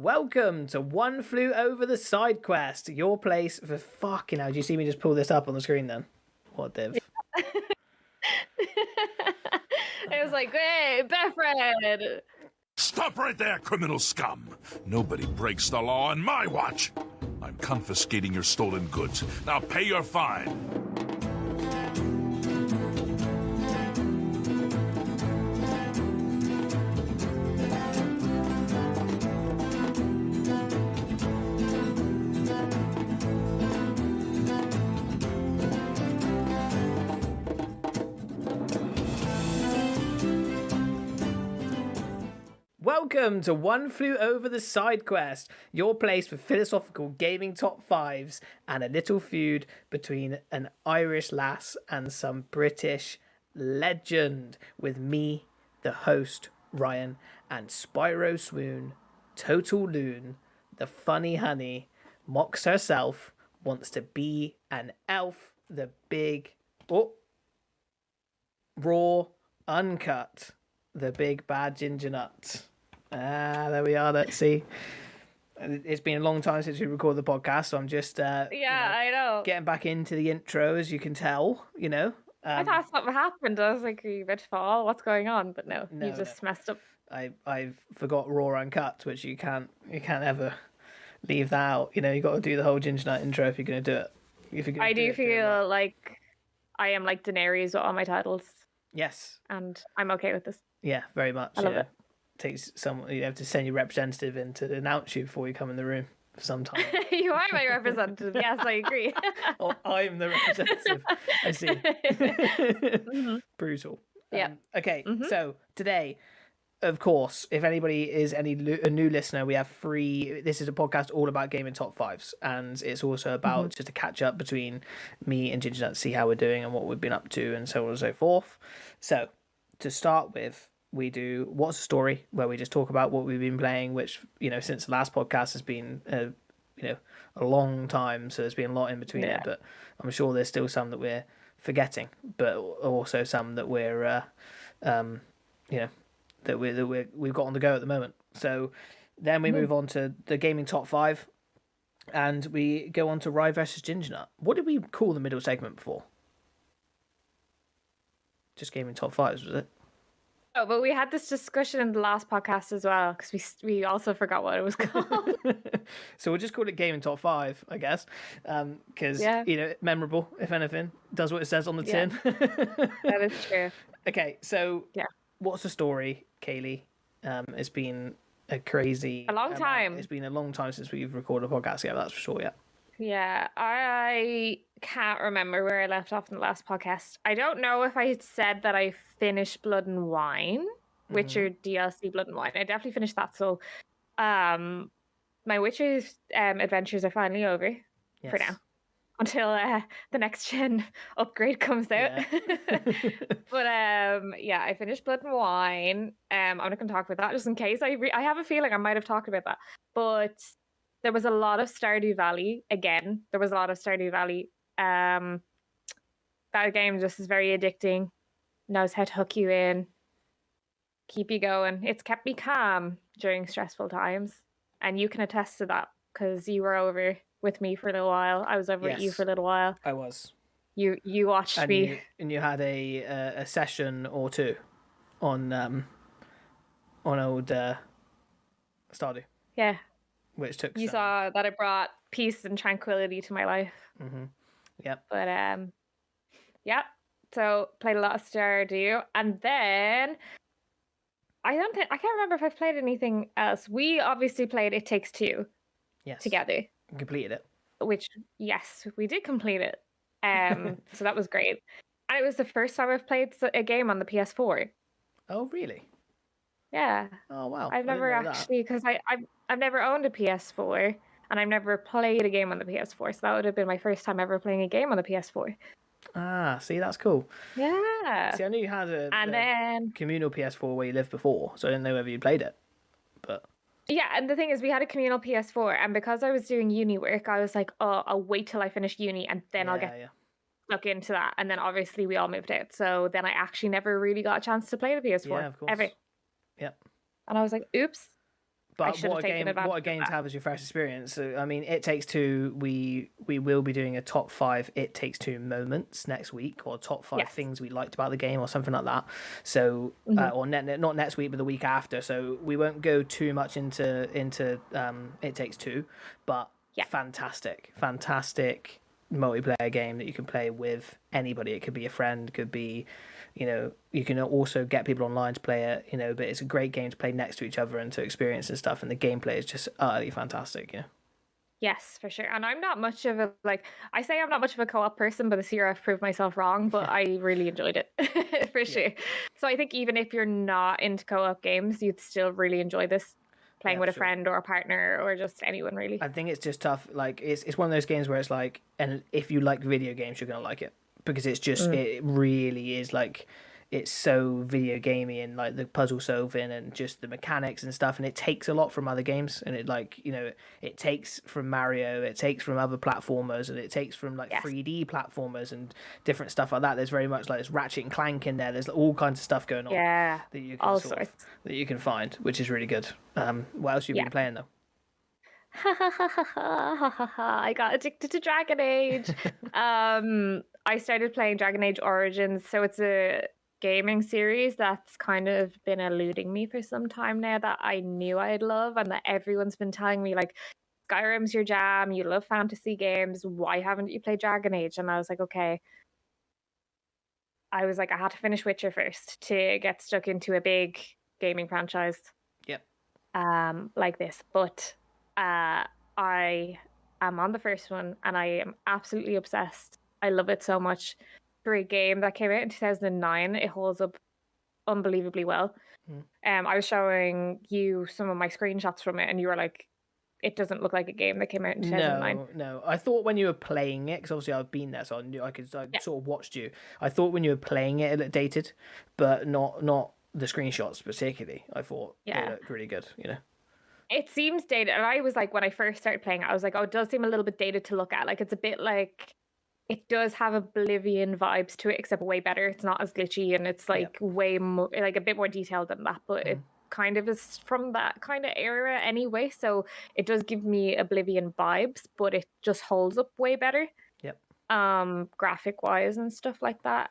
Welcome to One Flew Over the Sidequest, your place for fucking hell. Do you see me just pull this up on the screen then? What div? It was like, hey, best friend. Stop right there, criminal scum! Nobody breaks the law on my watch! I'm confiscating your stolen goods. Now pay your fine! Welcome to One Flew Over the Sidequest, your place for philosophical gaming top fives and a little feud between an Irish lass and some British legend, with me, the host, Ryan, and Spyro Swoon, Total Loon, the funny honey, Mox herself, wants to be an elf, the big, raw, uncut, the big bad gingernut. There we are. Let's see. It's been a long time since we recorded the podcast, so I'm just I know. getting back into the intro, as you can tell. I thought something happened. I was like, are you about to fall? What's going on? But no, you just messed up. I've forgot raw uncut, which you can't ever leave that out. You got to do the whole gingernut intro if you're going to do it. If you're I do feel like I am like Daenerys with all my titles. Yes. And I'm okay with this. Yeah, very much. I love it. Takes someone, you have to send your representative in to announce you before you come in the room for some time. You are my representative. Yes, I agree. Oh, I'm the representative. I see. Mm-hmm. Brutal. Yeah. Okay, so today, of course, if anybody is a new listener, we have this is a podcast all about gaming top fives, and it's also about just a catch up between me and Gingernut, see how we're doing and what we've been up to and so on and so forth. So to start with, we do What's the Story, where we just talk about what we've been playing, which, since the last podcast has been, a long time, so there's been a lot in between it, but I'm sure there's still some that we're forgetting, but also some that we're, that we've got on the go at the moment. So then we move on to the gaming top five, and we go on to Rye versus Gingernut. What did we call the middle segment before? Just gaming top fives, was it? Oh, but we had this discussion in the last podcast as well, because we also forgot what it was called. So we'll just call it Gaming Top 5, I guess, because, memorable, if anything, does what it says on the tin. That is true. Okay, so What's the Story, Kayleigh? It's been a long time. It's been a long time since we've recorded a podcast, that's for sure, yeah. Yeah, I can't remember where I left off in the last podcast. I don't know if I had said that I finished Blood and Wine, Witcher DLC Blood and Wine. I definitely finished that. So my Witcher adventures are finally over for now. Until the next gen upgrade comes out. Yeah. But I finished Blood and Wine. I'm not going to talk about that just in case. I have a feeling I might have talked about that. But there was a lot of Stardew Valley. Again, there was a lot of Stardew Valley. That game just is very addicting. Knows how to hook you in. Keep you going. It's kept me calm during stressful times. And you can attest to that because you were over with me for a little while. I was over at you for a little while. I was. You watched me. And you had a session or two on old Stardew. Yeah. Which took you saw that it brought peace and tranquility to my life. Yep. But so played a lot of Stardew, and then I can't remember if I've played anything else. We obviously played It Takes Two together. Completed it. Which, yes, we did complete it. So that was great. And it was the first time I've played a game on the PS4. Oh, really? Yeah. Oh, wow. I've never actually, because I've never owned a PS4, and I've never played a game on the PS4, so that would have been my first time ever playing a game on the PS4. Ah, see, that's cool. Yeah. See, I knew you had a communal PS4 where you lived before, so I didn't know whether you played it. But yeah, and the thing is, we had a communal PS4, and because I was doing uni work, I was like, oh, I'll wait till I finish uni, and then I'll get stuck into that. And then obviously we all moved out, so then I actually never really got a chance to play the PS4. Yeah, of course. Ever. Yep. And I was like, oops. But should have taken advantage what a of game to that. have as your first experience. So, I mean, It Takes Two. We will be doing a top 5 It Takes Two moments next week, or top 5 Yes. things we liked about the game, or something like that. So, or not next week, but the week after. So we won't go too much into It Takes Two, but Yeah. fantastic multiplayer game that you can play with anybody. It could be a friend, could be, you can also get people online to play it, but it's a great game to play next to each other and to experience and stuff, and the gameplay is just utterly fantastic. Yes, for sure. And I'm not much of a I say I'm not much of a co-op person, but this year I've proved myself wrong, but I really enjoyed it for sure. So I think even if you're not into co-op games, you'd still really enjoy this playing Yeah, with for a sure. friend or a partner or just anyone really. I think it's just tough. Like it's one of those games where it's like, and if you like video games, you're gonna like it, because it's just it really is like, it's so video gamey, and like the puzzle solving and just the mechanics and stuff, and it takes a lot from other games, and it like, it takes from Mario, it takes from other platformers, and it takes from like Yes. 3D platformers and different stuff like that. There's very much like this Ratchet and Clank in there. There's all kinds of stuff going on Yeah. that you can All sort of, sorts. that you can find, which is really good. What else have you Yeah. been playing though? I got addicted to Dragon Age. I started playing Dragon Age Origins, so it's a gaming series that's kind of been eluding me for some time now, that I knew I'd love, and that everyone's been telling me like, Skyrim's your jam, you love fantasy games, why haven't you played Dragon Age? And I was like, okay. I was like, I had to finish Witcher first to get stuck into a big gaming franchise Yep. like this. But I am on the first one and I am absolutely obsessed. I love it so much. For a game that came out in 2009, it holds up unbelievably well. I was showing you some of my screenshots from it, and you were like, it doesn't look like a game that came out in 2009. No. I thought when you were playing it, because obviously I've been there, so I knew I Yeah. sort of watched you. I thought when you were playing it, it looked dated, but not the screenshots particularly. I thought Yeah. it looked really good. It seems dated. And I was like, when I first started playing it, I was like, oh, it does seem a little bit dated to look at. Like, it's a bit like, it does have Oblivion vibes to it, except way better. It's not as glitchy, and it's like way more, like a bit more detailed than that. But it kind of is from that kind of era anyway. So it does give me Oblivion vibes, but it just holds up way better. Yep. Graphic wise and stuff like that.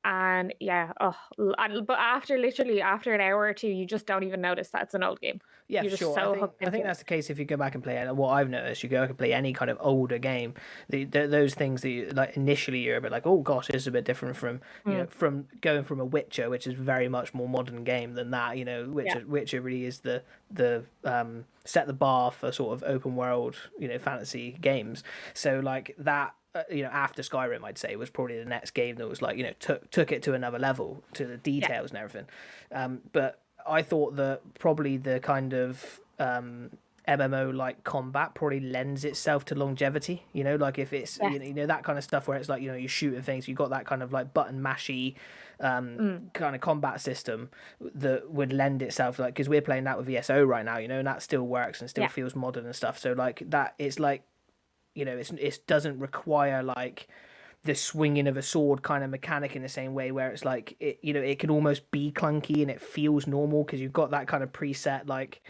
And yeah, but after an hour or two, you just don't even notice that it's an old game. Yeah, You're for just sure. so I hooked think into that's the case if you go back and play it. What I've noticed, you go back and play any kind of older game, those things that you, like initially you're a bit like, oh gosh, this is a bit different from from going from a Witcher, which is very much more modern game than that. Witcher really is the set the bar for sort of open world fantasy games. So like that. After Skyrim, I'd say was probably the next game that was like took it to another level, to the details and everything. But I thought that probably the kind of MMO like combat probably lends itself to longevity. Like if it's that kind of stuff where it's like you're shooting things, you got that kind of like button mashy kind of combat system that would lend itself, like, because we're playing that with VSO right now, and that still works and still feels modern and stuff. So like that, it's like it doesn't require like the swinging of a sword kind of mechanic in the same way, where it's like it can almost be clunky and it feels normal because you've got that kind of preset like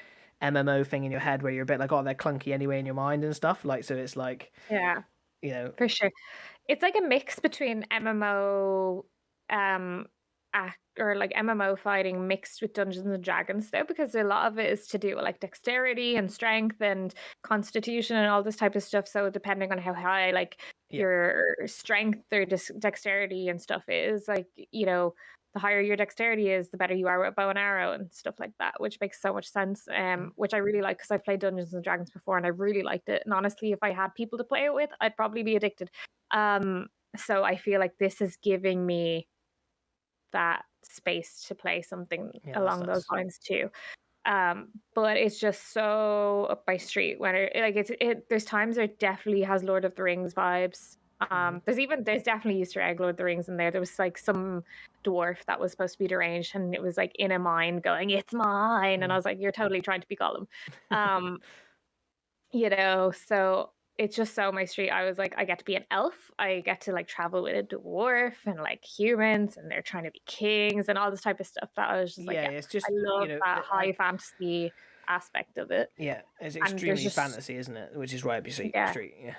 MMO thing in your head where you're a bit like, oh, they're clunky anyway in your mind and stuff, like, so it's like for sure. It's like a mix between MMO or like MMO fighting mixed with Dungeons and Dragons though, because a lot of it is to do with like dexterity and strength and constitution and all this type of stuff. So depending on how high like your strength or dexterity and stuff is, like, the higher your dexterity is, the better you are with bow and arrow and stuff like that, which makes so much sense. Which I really like, because I've played Dungeons and Dragons before and I really liked it. And honestly, if I had people to play it with, I'd probably be addicted. So I feel like this is giving me that space to play something along those lines too. But it's just so up my street when there's times where it definitely has Lord of the Rings vibes. There's definitely Easter egg Lord of the Rings in there. There was like some dwarf that was supposed to be deranged, and it was like in a mine going, "It's mine," and I was like, "You're totally trying to be Gollum." So it's just so my street. I was like, I get to be an elf. I get to like travel with a dwarf and like humans, and they're trying to be kings and all this type of stuff. That I was just like, Yeah, yeah, it's just, I love that high I, fantasy aspect of it. yeah, it's And there's extremely just fantasy, isn't it? Which is right up your street. yeah, Yeah.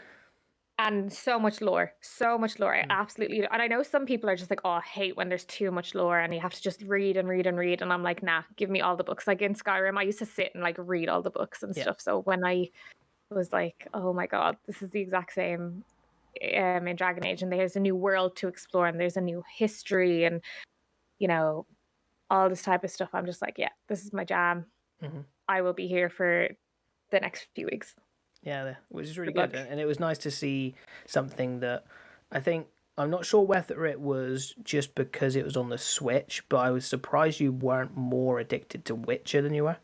and so much lore, so much lore. I absolutely, and I know some people are just like, oh, I hate when there's too much lore and you have to just read and read and read. And I'm like, nah, give me all the books. Like in Skyrim, I used to sit and like read all the books and Yeah. stuff. So when I was like, oh my god, this is the exact same in Dragon Age, and there's a new world to explore, and there's a new history, and you know, all this type of stuff. I'm just like, yeah, this is my jam. I will be here for the next few weeks. Yeah, which is really Good good. luck. And it was nice to see something that I think, I'm not sure whether it was just because it was on the Switch, but I was surprised you weren't more addicted to Witcher than you were.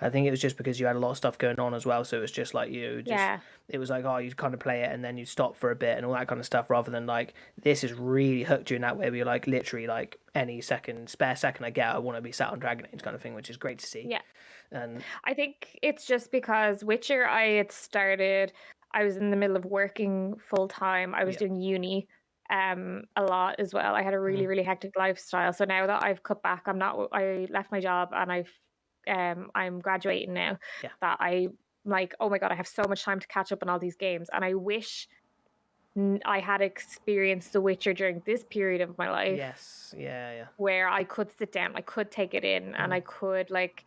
I think it was just because you had a lot of stuff going on as well, so it was just like it was like, oh, you'd kind of play it and then you'd stop for a bit and all that kind of stuff, rather than like, this is really hooked you in that way where you're like, literally like, any spare second I get, I want to be sat on Dragon Age kind of thing, which is great to see. Yeah. And I think it's just because Witcher, I was in the middle of working full time. I was doing uni a lot as well. I had a really, really hectic lifestyle. So now that I've cut back, I left my job and I'm graduating now, that I'm like, oh my God, I have so much time to catch up on all these games. And I wish I had experienced The Witcher during this period of my life. Yes. Yeah. Where I could sit down, I could take it in, and I could like,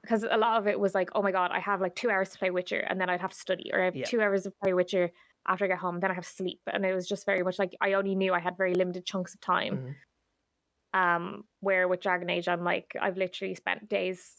because a lot of it was like, oh my God, I have like 2 hours to play Witcher and then I'd have to study, or I have 2 hours to play Witcher after I get home, then I have to sleep. And it was just very much like, I only knew I had very limited chunks of time. Where with Dragon Age, I'm like, I've literally spent days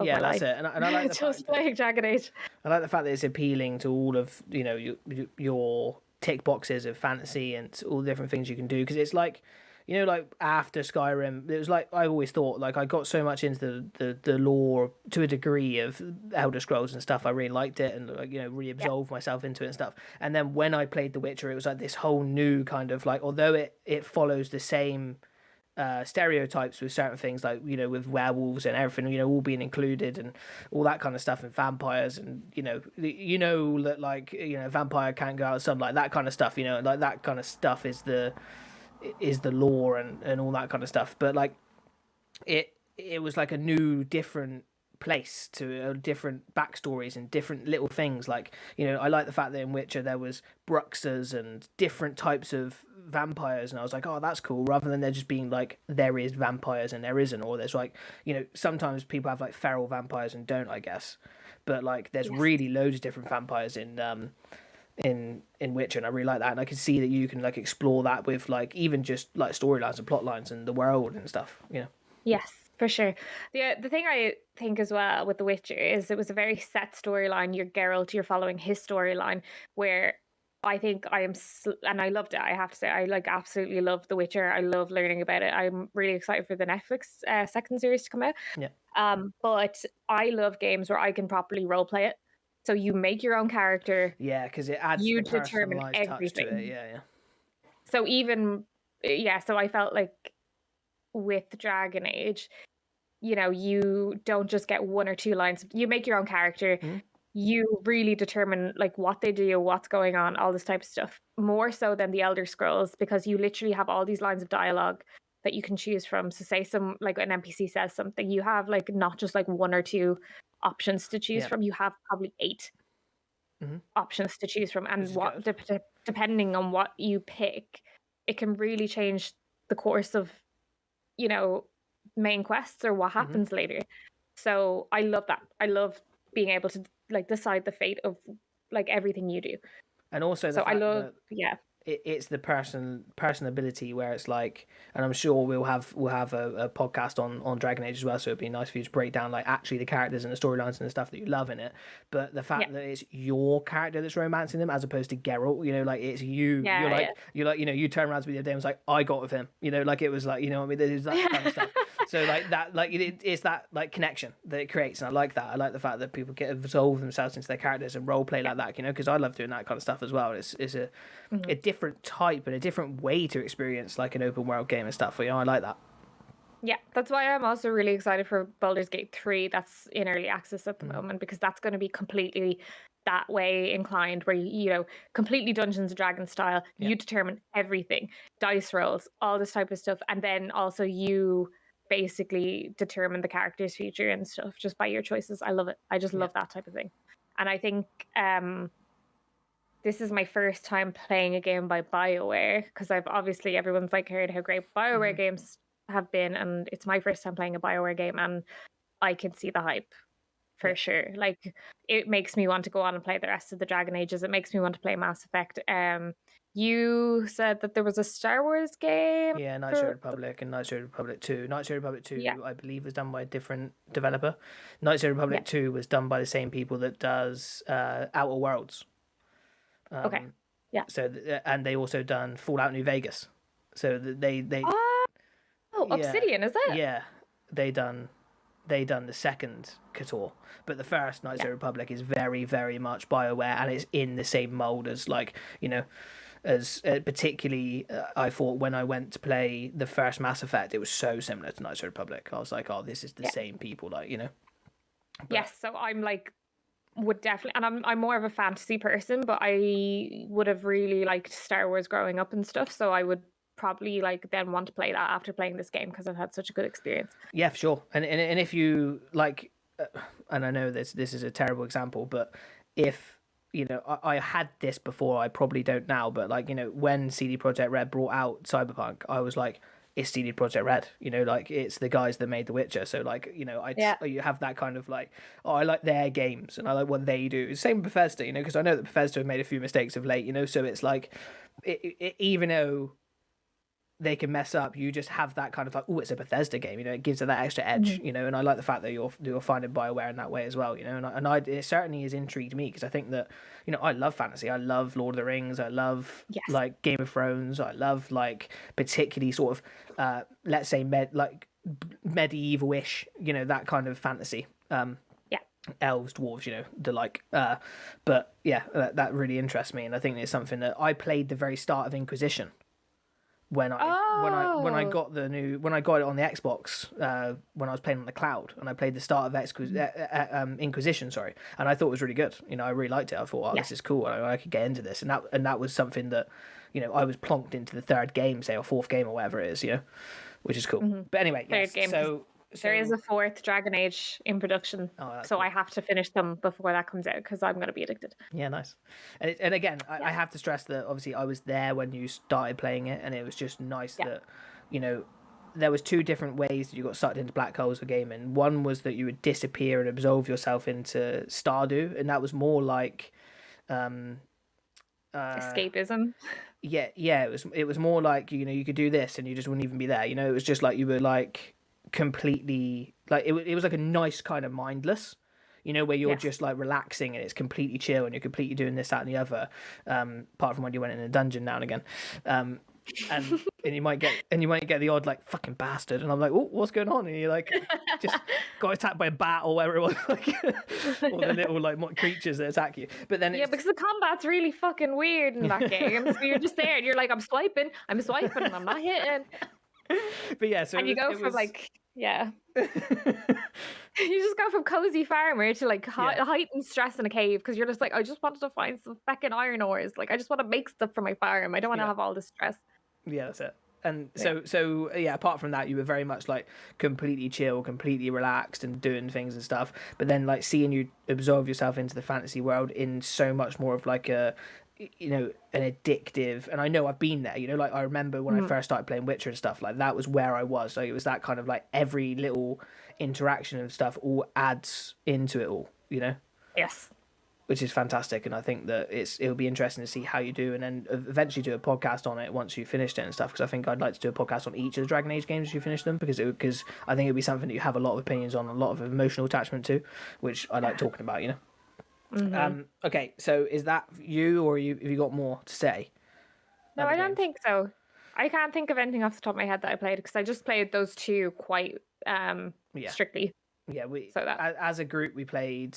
of my life. It. And I like the just playing Dragon Age. I like the fact that it's appealing to all of, your tick boxes of fantasy and all the different things you can do, because it's like, like after Skyrim, it was like, I always thought, like, I got so much into the lore to a degree of Elder Scrolls and stuff. I really liked it and, like, really absolved myself into it and stuff. And then when I played The Witcher, it was like this whole new kind of like, although it follows the same stereotypes with certain things, like, with werewolves and everything, all being included and all that kind of stuff, and vampires, and that, like, vampire can't go out of sunlight, that kind of stuff, like that kind of stuff is the lore and all that kind of stuff. But like it was like a new different place to different backstories and different little things, like, I like the fact that in Witcher there was Bruxers and different types of vampires, and I was like, oh, that's cool, rather than there just being like, there is vampires and there isn't, or there's like, sometimes people have like feral vampires and don't, I guess, but like there's really loads of different vampires in Witcher, and I really like that, and I can see that you can like explore that with like even just like storylines and plot lines and the world and stuff. Yes, for sure. The thing I think as well with The Witcher is it was a very set storyline. You're Geralt, you're following his storyline, where I think and I loved it. I have to say, I like absolutely love The Witcher. I love learning about it. I'm really excited for the Netflix second series to come out. But I love games where I can properly role play it. So you make your own character. Yeah, because it adds you the determine personalized everything. touch to it. Yeah. So even so I felt like with Dragon Age, you don't just get 1 or 2 lines. You make your own character. You really determine like what they do, what's going on, all this type of stuff. More so than the Elder Scrolls, because you literally have all these lines of dialogue that you can choose from. So say like an NPC says something, you have like not just like 1 or 2 options to choose from. You have probably 8 options to choose from, and depending on what you pick, it can really change the course of main quests or what happens later. So I love that. I love being able to like decide the fate of like everything you do. And also the fact I love that it's the personability, where it's like, and I'm sure we'll have a podcast on Dragon Age as well, so it'd be nice for you to break down like actually the characters and the storylines and the stuff that you love in it, but the fact that it's your character that's romancing them as opposed to Geralt, like it's you. You're like you turn around to me the other day and was like, I got with him, like it was like, what I mean, there's that kind of stuff. So like that, like it's that like connection that it creates, and I like that. I like the fact that people get absorb themselves into their characters and role play like that, because I love doing that kind of stuff as well. It's a different type and a different way to experience like an open world game and stuff. I like that. Yeah, that's why I'm also really excited for Baldur's Gate 3. That's in early access at the moment, because that's going to be completely that way inclined, where completely Dungeons and Dragons style. Yeah. You determine everything, dice rolls, all this type of stuff, and then also you basically determine the character's future and stuff just by your choices. I love it. I just love that type of thing. And I think this is my first time playing a game by BioWare, because I've obviously, everyone's like heard how great BioWare games have been, and it's my first time playing a BioWare game, and I can see the hype for sure. Like, it makes me want to go on and play the rest of the Dragon Ages. It makes me want to play Mass Effect. You said that there was a Star Wars game. Yeah, Knights of the Republic and Knights of the Republic 2. Knights of the Republic 2, I believe, was done by a different developer. Knights of the Republic 2 was done by the same people that does Outer Worlds. Okay. Yeah. So and they also done Fallout New Vegas. So they Obsidian, is it? Yeah, they done the second KOTOR, but the first Knights of the Republic is very, very much BioWare, and it's in the same mold as as particularly I thought when I went to play the first Mass Effect, it was so similar to Knights of the Republic. I was like, oh, this is the same people, But, yes, so I'm like, would definitely, and I'm more of a fantasy person, but I would have really liked Star Wars growing up and stuff, so I would probably then want to play that after playing this game, because I've had such a good experience. Yeah, for sure. And if you like, and I know this is a terrible example, but if I had this before, I probably don't now, but when CD Projekt Red brought out Cyberpunk, I was like, it's CD Projekt Red, it's the guys that made The Witcher, so you have that kind of I like their games and I like what they do. Same with Bethesda, because I know that Bethesda have made a few mistakes of late, so it's like even though they can mess up, you just have that kind of it's a Bethesda game, it gives it that extra edge, and I like the fact that you're finding BioWare in that way as well, and it certainly has intrigued me, because I think that I love fantasy, I love Lord of the Rings, I love Game of Thrones, I love particularly sort of let's say medieval-ish, that kind of fantasy, elves, dwarves, but yeah, that really interests me, and I think it's something that I played the very start of Inquisition when I got when I got it on the Xbox, when I was playing on the cloud, and I played the start of Inquisition, and I thought it was really good. I really liked it. I thought, this is cool. I could get into this, and that was something that I was plonked into the third game, say, or fourth game or whatever it is, which is cool. But anyway, third game. So there is a fourth Dragon Age in production, so cool. I have to finish them before that comes out, because I'm going to be addicted. Yeah, nice. And again, I have to stress that obviously I was there when you started playing it, and it was just nice that, there was two different ways that you got sucked into black holes for gaming. One was that you would disappear and absolve yourself into Stardew, and that was more like escapism. Yeah, it was more like you could do this and you just wouldn't even be there. It was just like you were completely it was like a nice kind of mindless, where you're just relaxing and it's completely chill and you're completely doing this, that, and the other. Apart from when you went in a dungeon now and again, and you might get the odd fucking bastard, and I'm like, oh, what's going on? And you're just got attacked by a bat or whatever it was, or the little creatures that attack you. But then because the combat's really fucking weird in that game. So you're just there and you're like, I'm swiping, and I'm not hitting. But yeah, so and you go from you just go from cozy farmer to heightened stress in a cave, because you're just I just wanted to find some fucking iron ores. I just want to make stuff for my farm. I don't want to have all this stress. Yeah, that's it. And so apart from that, you were very much completely chill, completely relaxed, and doing things and stuff. But then seeing you absorb yourself into the fantasy world in so much more of a an addictive, and I know I've been there, I remember when I first started playing Witcher and stuff, that was where I was. It was that kind of every little interaction and stuff all adds into it all, Yes. Which is fantastic, and I think that it'll be interesting to see how you do, and then eventually do a podcast on it once you finished it and stuff, because I think I'd like to do a podcast on each of the Dragon Age games as you finish them, because I think it'd be something that you have a lot of opinions on, a lot of emotional attachment to, which I like talking about, Okay, so is that you, or have you got more to say? No, I don't think so. I can't think of anything off the top of my head that I played, because I just played those two quite strictly. Yeah, as a group we played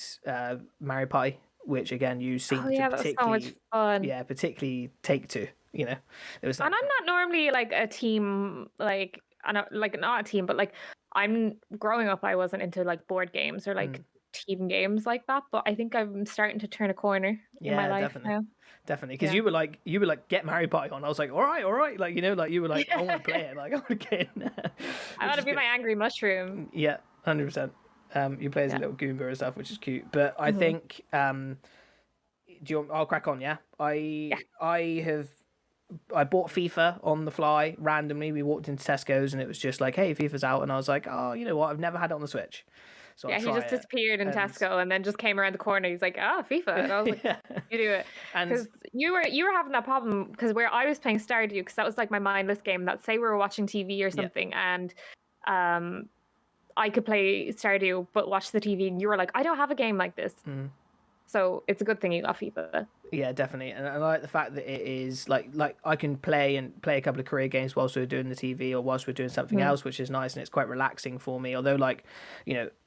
Mario Party, which again you seem to particularly, so much fun. Particularly take to. It was. And I'm not normally a team like not a team, but like I'm growing up, I wasn't into like board games or like team games like that. But I think I'm starting to turn a corner in my life now. Definitely, because you were like get Mario Party on. I was like, all right, like like you were like, I want to play it, like I want to get in there. I want to be my angry mushroom. Yeah, 100%. You play as a little Goomba and stuff, which is cute. But I think I'll crack on. Yeah, I bought FIFA on the fly randomly. We walked into Tesco's and it was just like, hey, FIFA's out, and I was like, oh, you know what? I've never had it on the Switch. So he just disappeared in Tesco and then just came around the corner. He's like, FIFA. And I was like, you do it. Because you were having that problem because where I was playing Stardew, because that was like my mindless game that say we were watching TV or something and I could play Stardew but watch the TV and you were like, I don't have a game like this. So it's a good thing you got FIFA. Yeah, definitely. And I like the fact that it is like I can play a couple of career games whilst we're doing the TV or whilst we're doing something else, which is nice and it's quite relaxing for me. Although like,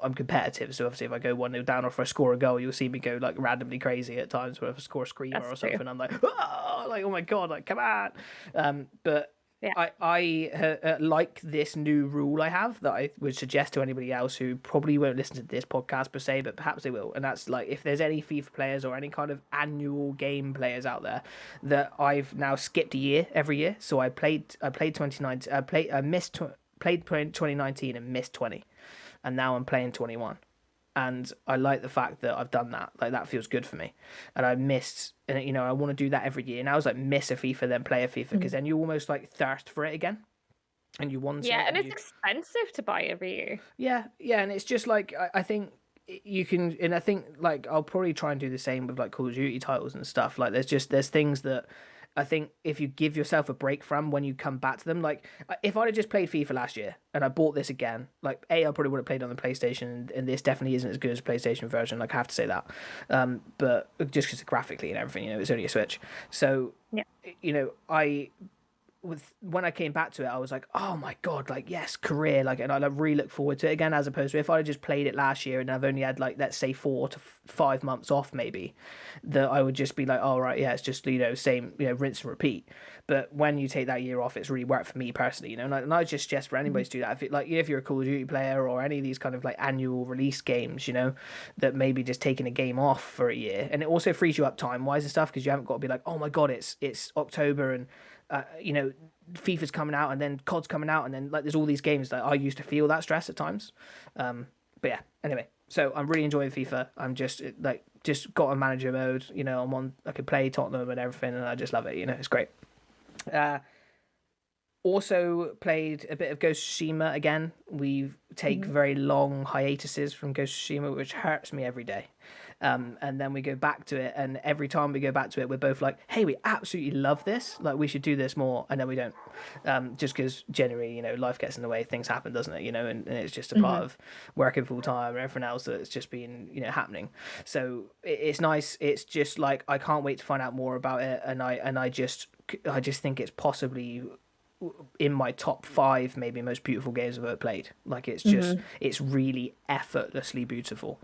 I'm competitive, so obviously if I go 1-0 down or if I score a goal, you'll see me go like randomly crazy at times where if I score a screamer or something, I'm like, oh my god, like come on. But I like this new rule I have that I would suggest to anybody else who probably won't listen to this podcast per se, but perhaps they will. And that's like, if there's any FIFA players or any kind of annual game players out there, that I've now skipped a year every year. So I played 2019, played 2019 and missed 20, and now I'm playing 21. And I like the fact that I've done that. Like, that feels good for me. And I missed, and I want to do that every year. And I was like, miss a FIFA, then play a FIFA, because then you almost like thirst for it again. And you want it. Yeah, and it's expensive to buy every year. Yeah, and it's just like, I think you can, and I think like I'll probably try and do the same with like Call of Duty titles and stuff. Like, there's things that I think if you give yourself a break from when you come back to them, like if I'd have just played FIFA last year and I bought this again, like I probably would have played on the PlayStation, and this definitely isn't as good as the PlayStation version. Like I have to say that, but just because graphically and everything, it's only a Switch. So when I came back to it, I was like, oh my god, like yes, career, like, and I really look forward to it again, as opposed to if I had just played it last year and I've only had like, let's say 4 to 5 months off maybe, that I would just be like, oh right, yeah, it's just same, rinse and repeat. But when you take that year off, it's really worked for me personally, and I just suggest for anybody to do that. If you're a Call of Duty player or any of these kind of like annual release games, that maybe just taking a game off for a year, and it also frees you up time wise and stuff, because you haven't got to be like, oh my god, it's October and FIFA's coming out and then COD's coming out and then like there's all these games that I used to feel that stress at times. But yeah, anyway, so I'm really enjoying FIFA. I'm just got a manager mode, I could play Tottenham and everything, and I just love it. It's great. Also played a bit of Ghost of Tsushima again. We take very long hiatuses from Ghost of Tsushima, which hurts me every day. And then we go back to it, and every time we go back to it, we're both like, hey, we absolutely love this, like we should do this more, and then we don't, just because generally, life gets in the way, things happen, doesn't it, and it's just a part of working full time and everything else that's just been, happening. So it's nice. It's just like, I can't wait to find out more about it, and I just think it's possibly in my top 5 maybe most beautiful games I've ever played. Like it's just it's really effortlessly beautiful,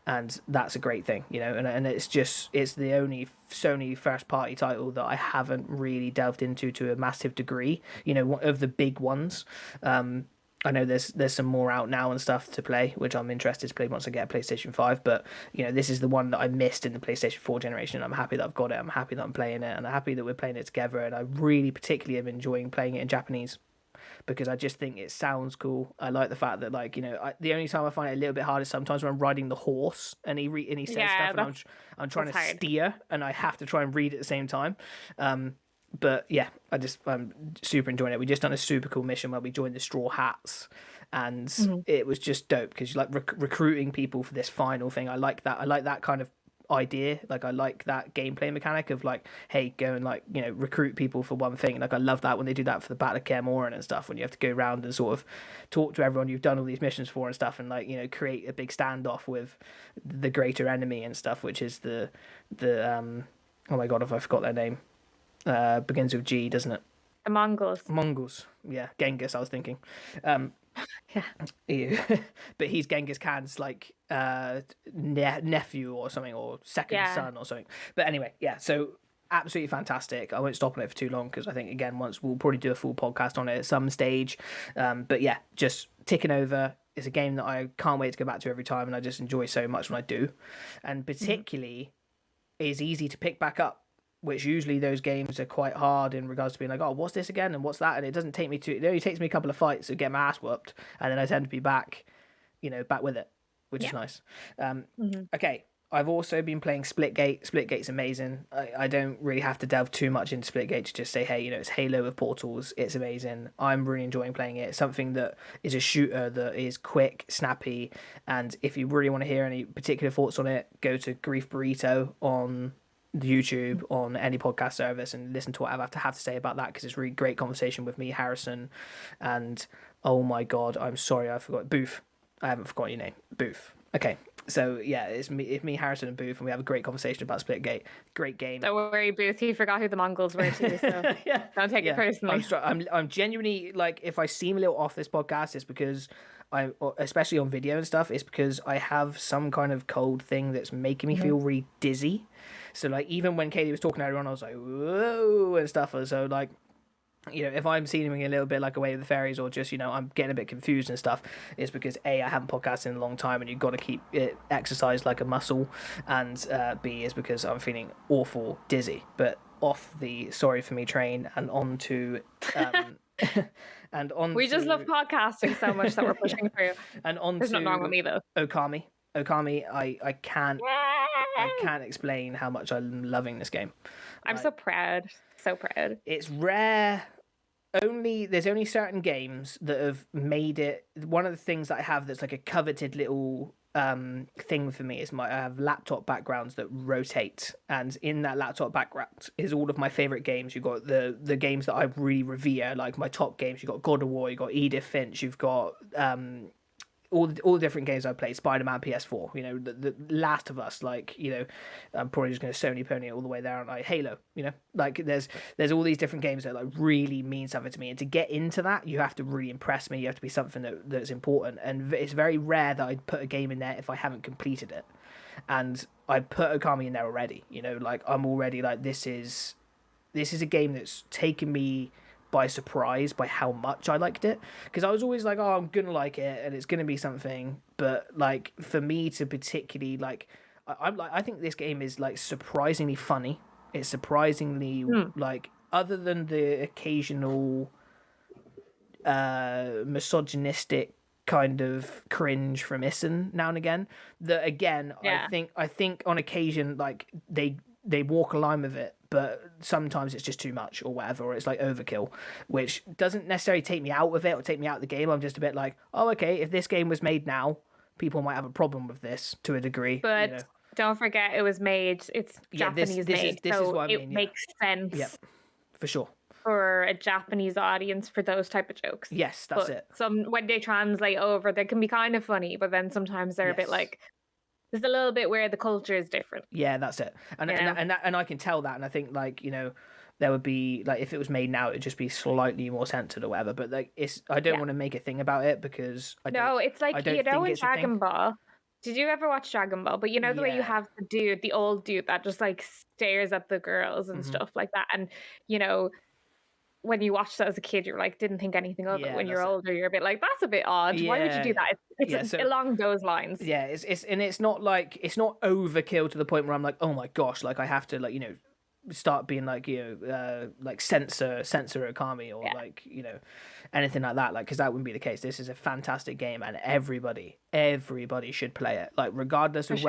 and that's a great thing, and it's the only Sony first party title that I haven't really delved into to a massive degree, one of the big ones. I know there's some more out now and stuff to play, which I'm interested to play once I get a PlayStation 5. But, this is the one that I missed in the PlayStation 4 generation. I'm happy that I've got it. I'm happy that I'm playing it. And I'm happy that we're playing it together. And I really particularly am enjoying playing it in Japanese, because I just think it sounds cool. I like the fact that, the only time I find it a little bit hard is sometimes when I'm riding the horse and he says stuff and I'm trying to steer and I have to try and read at the same time. But yeah, I'm super enjoying it. We just done a super cool mission where we joined the Straw Hats, and it was just dope because you're like recruiting people for this final thing. I like that. I like that kind of idea. Like I like that gameplay mechanic of like, hey, go and recruit people for one thing. Like I love that when they do that for the Battle of Kaer Morhen and stuff, when you have to go around and sort of talk to everyone you've done all these missions for and stuff, and create a big standoff with the greater enemy and stuff, which is the oh my god, if I forgot their name. Begins with G, doesn't it? The Mongols. Yeah, Genghis, I was thinking. Yeah. But he's Genghis Khan's nephew or something, or second son or something. But anyway, yeah, so absolutely fantastic. I won't stop on it for too long because I think, again, once we'll probably do a full podcast on it at some stage. But yeah, just ticking over. It's a game that I can't wait to go back to every time, and I just enjoy so much when I do. And particularly is easy to pick back up, which usually those games are quite hard in regards to being like, oh, what's this again and what's that? And it doesn't take me to, it only takes me a couple of fights to get my ass whooped, and then I tend to be back, back with it, which is nice. Okay, I've also been playing Splitgate. Splitgate's amazing. I don't really have to delve too much into Splitgate to just say, hey, it's Halo with portals. It's amazing. I'm really enjoying playing it. It's something that is a shooter that is quick, snappy, and if you really want to hear any particular thoughts on it, go to Grief Burrito on YouTube, on any podcast service, and listen to what I have to say about that, because it's a really great conversation with me, Harrison, and oh my god, I'm sorry, I forgot Booth. I haven't forgotten your name, Booth. Okay, so yeah, it's me, Harrison, and Booth, and we have a great conversation about Splitgate. Great game. Don't worry, Booth. He forgot who the Mongols were too, so don't take it personally. I'm genuinely, like, if I seem a little off this podcast, it's because especially on video and stuff, it's because I have some kind of cold thing that's making me feel really dizzy. So like, even when Kayleigh was talking earlier on, I was like, whoa, and stuff. So like, if I'm seeming a little bit like Away with the Fairies, or just, I'm getting a bit confused and stuff, it's because A, I haven't podcasted in a long time, and you've got to keep it exercised like a muscle, and B, is because I'm feeling awful dizzy. But off the sorry for me train, and on to we just love podcasting so much that we're pushing through. And on There's to nothing wrong with me though. Okami, I can't explain how much I'm loving this game. I'm so proud. It's rare. There's only certain games that have made it. One of the things that I have that's like a coveted little thing for me is I have laptop backgrounds that rotate, and in that laptop background is all of my favorite games. You've got the games that I really revere, like my top games. You've got God of War, you've got Edith Finch, you've got all the different games I played, Spider-Man, PS4, the Last of Us, like, I'm probably just going to Sony pony it all the way there, and like Halo, like there's all these different games that like really mean something to me, and to get into that, you have to really impress me. You have to be something that's important, and it's very rare that I'd put a game in there if I haven't completed it, and I put Okami in there already. Like, I'm already like, this is a game that's taken me by surprise by how much I liked it, because I was always like, oh, I'm gonna like it and it's gonna be something, but like, for me to particularly like, I think this game is like surprisingly funny. It's surprisingly like, other than the occasional misogynistic kind of cringe from Issen now and again, that again, I think on occasion, like, they walk a line with it, but sometimes it's just too much or whatever, or it's like overkill, which doesn't necessarily take me out of it or take me out of the game. I'm just a bit like, oh, okay, if this game was made now, people might have a problem with this to a degree. But don't forget, it was made, it's Japanese made, this so is what I mean, it makes sense. Yep, for sure. For a Japanese audience, for those type of jokes. Yes, that's it. When they translate over, they can be kind of funny, but then sometimes they're a bit like, there's a little bit where the culture is different. Yeah, that's it. And I can tell that, and I think, like, there would be, like, if it was made now, it'd just be slightly more censored or whatever. But like, I don't want to make a thing about it, because it's like, in Dragon Ball. Did you ever watch Dragon Ball? But the way you have the old dude that just like stares at the girls and stuff like that, and when you watched that as a kid, you're like, didn't think anything of it. When you're older, you're a bit like, that's a bit odd. Why would you do that? It's along those lines. Yeah, it's not like, it's not overkill to the point where I'm like, oh my gosh, like, I have to, like, start being like, like censor Okami, or like, anything like that, like, because that wouldn't be the case. This is a fantastic game, and everybody should play it, like, regardless of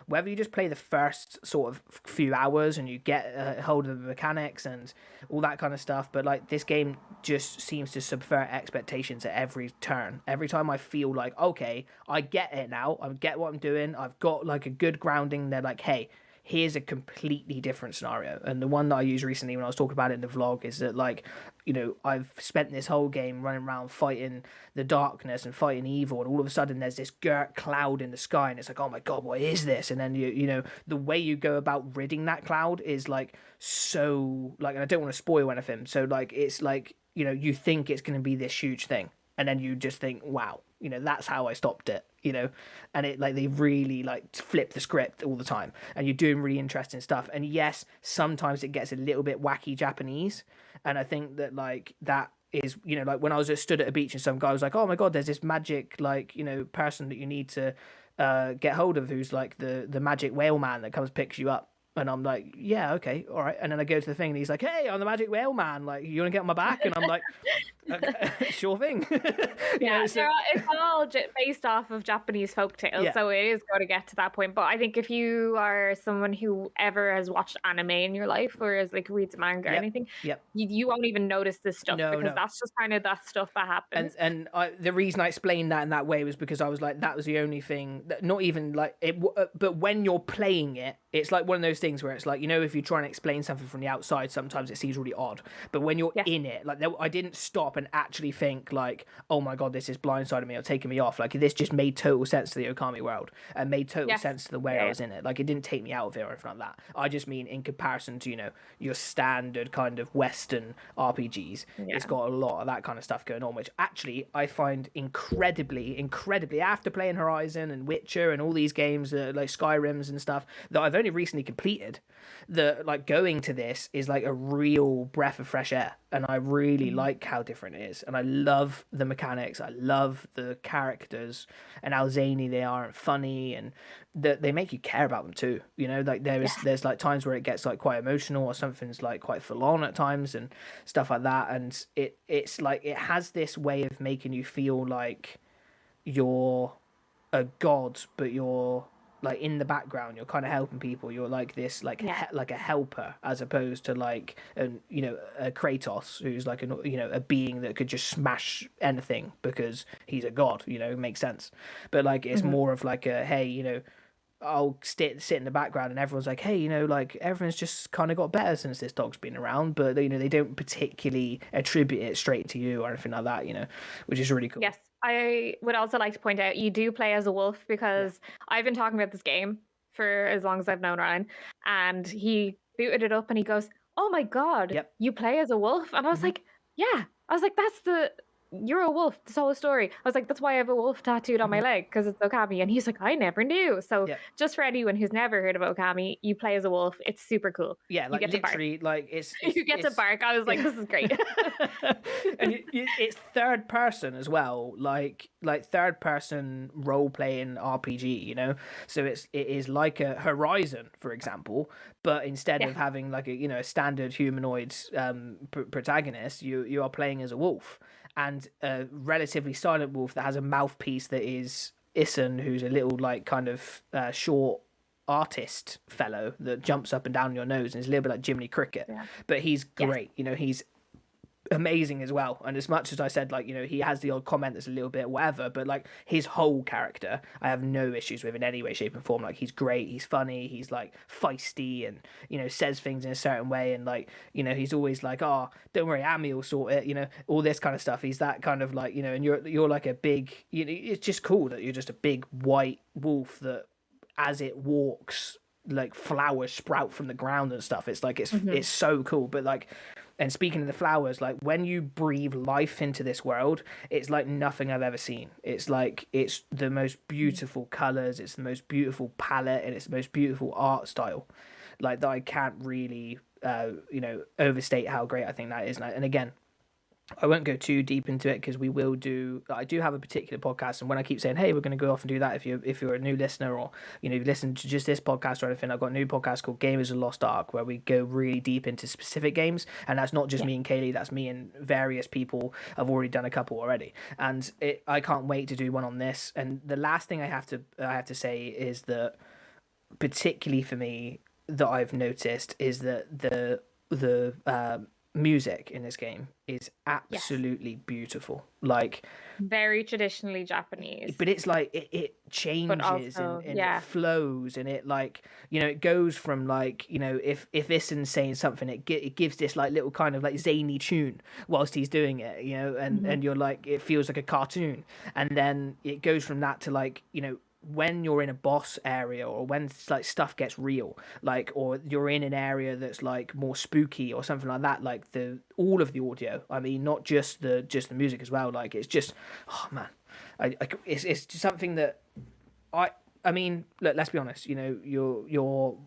whether you just play the first sort of few hours and you get a hold of the mechanics and all that kind of stuff. But like, this game just seems to subvert expectations at every turn. Every time I feel like, okay, I get it now, I get what I'm doing, I've got like a good grounding, they're like, hey, here's a completely different scenario. And the one that I used recently when I was talking about it in the vlog is that, like, I've spent this whole game running around fighting the darkness and fighting evil, and all of a sudden there's this girt cloud in the sky, and it's like, oh my god, what is this? And then the way you go about ridding that cloud is like, so like, and I don't want to spoil anything, so like, it's like, you think it's going to be this huge thing, and then you just think, wow, You know, that's how I stopped it, you know. And it like they really like flip the script all the time, and you're doing really interesting stuff. And yes, sometimes it gets a little bit wacky Japanese, and I think that like that is, you know, like when I was stood at a beach and some guy was like, oh my god, there's this magic like, you know, person that you need to get hold of, who's like the magic whale man that comes picks you up. And I'm like, yeah, okay, all right. And then I go to the thing, and he's like, hey, I'm the magic whale man. Like, you want to get on my back? And I'm like, okay, sure thing. It's all based off of Japanese folktales, so it is going to get to that point. But I think if you are someone who ever has watched anime in your life, or has like reads manga or anything, you won't even notice this stuff because that's just kind of that stuff that happens. And the reason I explained that in that way was because I was like, that was the only thing that, not even like it, but when you're playing it, it's like one of those things where it's like, you know, if you try and explain something from the outside, sometimes it seems really odd. But when you're in it, like I didn't stop and actually think like, oh my god, this is blindsiding me or taking me off. Like this just made total sense to the Okami world and made total sense to the way I was in it. Like it didn't take me out of it or anything like that. I just mean in comparison to, you know, your standard kind of Western RPGs, it's got a lot of that kind of stuff going on, which actually I find incredibly after playing Horizon and Witcher and all these games like Skyrims and stuff that I've only recently completed, that like going to this is like a real breath of fresh air, and I really like how different it is, and I love the mechanics, I love the characters and how zany they are and funny, and that they make you care about them too, you know, like there's like times where it gets like quite emotional or something's like quite full on at times and stuff like that, and it's like it has this way of making you feel like you're a god, but you're like in the background, you're kind of helping people, you're like this like like a helper, as opposed to like you know, a Kratos who's like you know, a being that could just smash anything because he's a god, you know, makes sense. But like it's more of like a, hey, you know, I'll sit in the background and everyone's like, hey, you know, like everyone's just kind of got better since this dog's been around, but you know, they don't particularly attribute it straight to you or anything like that, you know, which is really cool. Yes, I would also like to point out you do play as a wolf, because I've been talking about this game for as long as I've known Ryan, and he booted it up and he goes, oh my god, you play as a wolf? And I was like, yeah. I was like, you're a wolf, this whole story. I was like, that's why I have a wolf tattooed on my leg, because it's Okami. And he's like, I never knew. So just for anyone who's never heard of Okami, you play as a wolf. It's super cool. Yeah, like literally, like it's you get to bark. I was like, this is great. And it's third person as well, like third person role playing RPG, you know. So it is like a Horizon, for example, but instead of having like a, you know, a standard humanoid protagonist, you are playing as a wolf, and a relatively silent wolf that has a mouthpiece that is Issen, who's a little like kind of short artist fellow that jumps up and down your nose and is a little bit like Jiminy Cricket. But he's great, you know, he's amazing as well. And as much as I said, like, you know, he has the odd comment that's a little bit whatever, but like his whole character I have no issues with in any way, shape and form. Like he's great, he's funny, he's like feisty, and you know, says things in a certain way, and like, you know, he's always like, oh, don't worry, Amy will sort it, you know, all this kind of stuff. He's that kind of like, you know, and you're like a big, you know, it's just cool that you're just a big white wolf that as it walks, like flowers sprout from the ground and stuff. It's like it's so cool. But like, and speaking of the flowers, like when you breathe life into this world, it's like nothing I've ever seen. It's like, it's the most beautiful colors, it's the most beautiful palette, and it's the most beautiful art style. Like that I can't really, you know, overstate how great I think that is. And again, I won't go too deep into it because I do have a particular podcast, and when I keep saying, hey, we're going to go off and do that, if you're a new listener, or you know, you've listened to just this podcast or anything, I've got a new podcast called Gamers of Lost Ark, where we go really deep into specific games, and that's not just me and Kayleigh, that's me and various people. I've already done a couple already, and I can't wait to do one on this. And the last thing I have to say is that, particularly for me, that I've noticed is that the music in this game is absolutely beautiful, like very traditionally Japanese, but it's like it changes also, and it flows, and it, like, you know, it goes from like, you know, if Issen's saying something, it gives this like little kind of like zany tune whilst he's doing it, you know, and you're like, it feels like a cartoon, and then it goes from that to like, you know, when you're in a boss area, or when like stuff gets real, like, or you're in an area that's like more spooky or something like that, like all of the audio, I mean, not just the music as well, like it's just, oh man, it's just something that I mean, look, let's be honest, you know,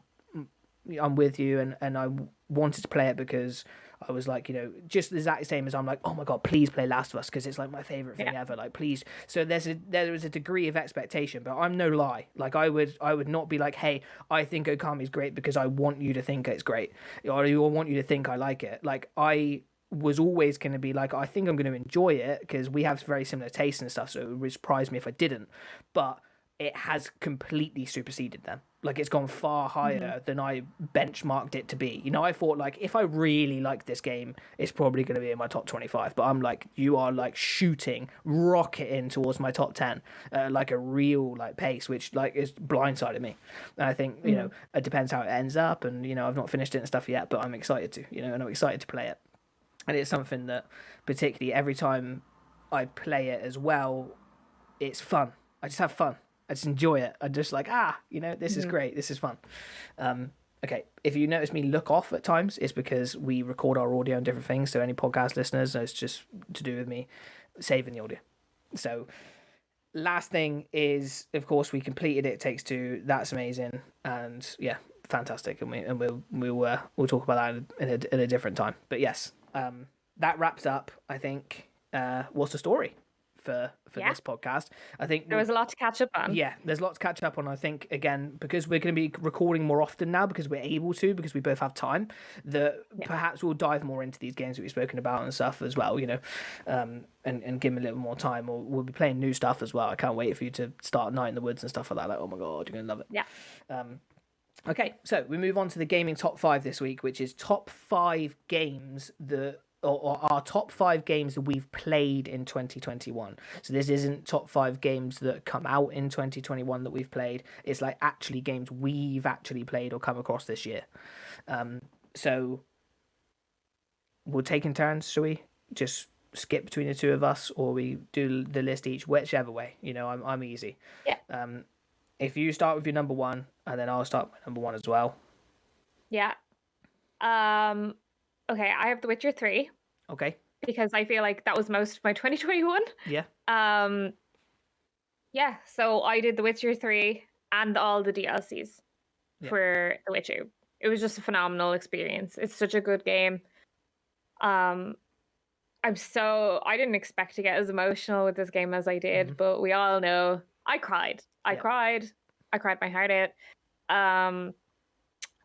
I'm with you, and I wanted to play it because I was like, you know, just the exact same as I'm like, oh my god, please play Last of Us because it's like my favorite thing ever. Like, please. So there was a degree of expectation, but I'm no lie. Like, I would not be like, hey, I think Okami's great because I want you to think it's great, or I want you to think I like it. Like, I was always going to be like, I think I'm going to enjoy it because we have very similar tastes and stuff. So it would surprise me if I didn't, but it has completely superseded them. Like, it's gone far higher than I benchmarked it to be. You know, I thought, like, if I really like this game, it's probably going to be in my top 25. But I'm like, you are, like, rocketing towards my top 10, like a real, like, pace, which, like, is blindsided me. And I think, you know, it depends how it ends up. And, you know, I've not finished it and stuff yet, but I'm excited to, you know, and I'm excited to play it. And it's something that, particularly every time I play it as well, it's fun. I just have fun. I just enjoy it. I'm just like, you know, this is great. This is fun. Okay, if you notice me look off at times, it's because we record our audio on different things. So any podcast listeners, it's just to do with me saving the audio. So last thing is, of course, we completed It Takes Two. That's amazing. And yeah, fantastic. And we'll talk about that in a different time. But yes, that wraps up, I think, What's the Story for this podcast. I think there was a lot to catch up on. Yeah, there's lots to catch up on. I think, again, because we're going to be recording more often now, because we're able to, because we both have time, that perhaps we'll dive more into these games that we've spoken about and stuff as well, you know, and give them a little more time. Or we'll be playing new stuff as well. I can't wait for you to start Night in the Woods and stuff like that. Like, oh my god, you're going to love it. Yeah. Okay, so we move on to the gaming top 5 this week, which is top 5 games that, or our top 5 games that we've played in 2021. So this isn't top 5 games that come out in 2021 that we've played. It's like actually games we've actually played or come across this year. So we'll take in turns, shall we? Just skip between the two of us, or we do the list each, whichever way. You know, I'm easy. Yeah. If you start with your number 1, and then I'll start with my number 1 as well. Yeah. Okay, I have The Witcher 3. Okay. Because I feel like that was most of my 2021. Yeah. Yeah, so I did The Witcher 3 and all the DLCs for The Witcher. It was just a phenomenal experience. It's such a good game. I didn't expect to get as emotional with this game as I did, but we all know I cried. I cried my heart out.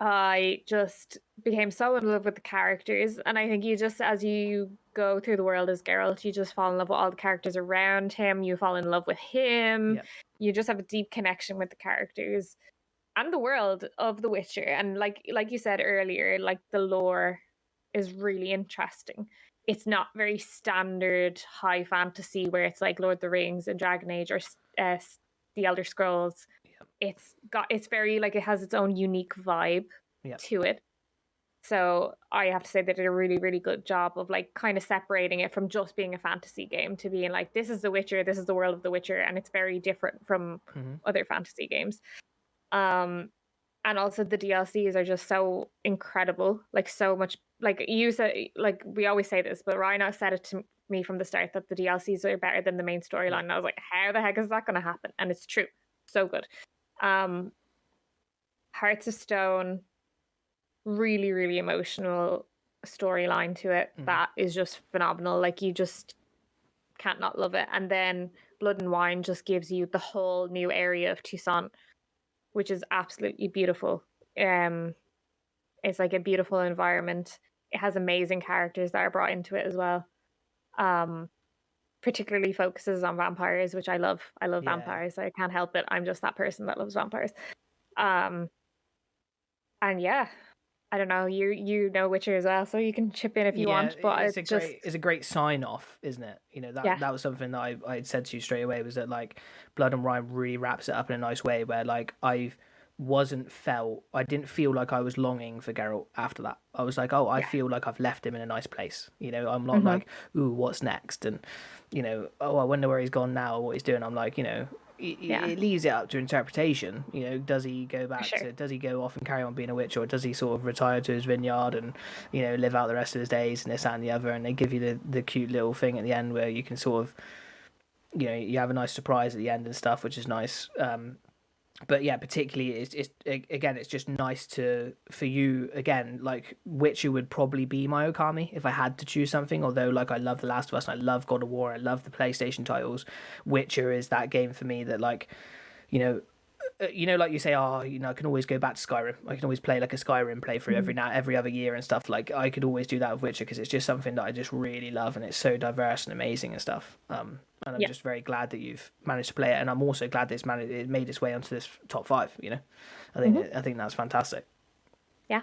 I just became so in love with the characters, and I think you just, as you go through the world as Geralt, you just fall in love with all the characters around him. You fall in love with him. Yep. You just have a deep connection with the characters and the world of The Witcher. And like you said earlier, like the lore is really interesting. It's not very standard high fantasy where it's like Lord of the Rings and Dragon Age or the Elder Scrolls. It's very, like, it has its own unique vibe to it. So I have to say they did a really, really good job of like kind of separating it from just being a fantasy game to being like, this is The Witcher, this is the world of The Witcher, and it's very different from other fantasy games. And also the DLCs are just so incredible, like so much, like you said, like we always say this, but Ryan said it to me from the start that the DLCs are better than the main storyline. And I was like, how the heck is that going to happen? And it's true. So good. Hearts of Stone, really, really emotional storyline to it. That is just phenomenal. Like, you just can't not love it. And then Blood and Wine just gives you the whole new area of Toussaint, which is absolutely beautiful. It's like a beautiful environment. It has amazing characters that are brought into it as well. Particularly focuses on vampires, which I love. I love vampires. I can't help it. I'm just that person that loves vampires. And yeah, I don't know. You know Witcher as well, so you can chip in if you want. But it's a great sign off, isn't it? You know, that was something that I had said to you straight away, was that like Blood and Wine really wraps it up in a nice way, where like I didn't feel like I was longing for Geralt after that. I was like, I feel like I've left him in a nice place. You know, I'm not like, ooh, what's next? And, you know, I wonder where he's gone now or what he's doing. I'm like, you know, it leaves it up to interpretation. Does he go back Sure. does he go off and carry on being a witcher, or does he sort of retire to his vineyard and live out the rest of his days and this that and the other? And they give you the cute little thing at the end where you can sort of you have a nice surprise at the end and stuff, which is nice. But yeah, particularly it's just nice for you again. Like Witcher would probably be my Okami if I had to choose something. Although like I love The Last of Us, and I love God of War, I love the PlayStation titles. Witcher is that game for me that like, you know, like you say, I can always go back to Skyrim. I can always play like a Skyrim playthrough every other year and stuff. Like I could always do that with Witcher because it's just something that I just really love, and it's so diverse and amazing and stuff. And I'm just very glad that you've managed to play it, and I'm also glad that it made its way onto this top 5. I think that's fantastic. Yeah,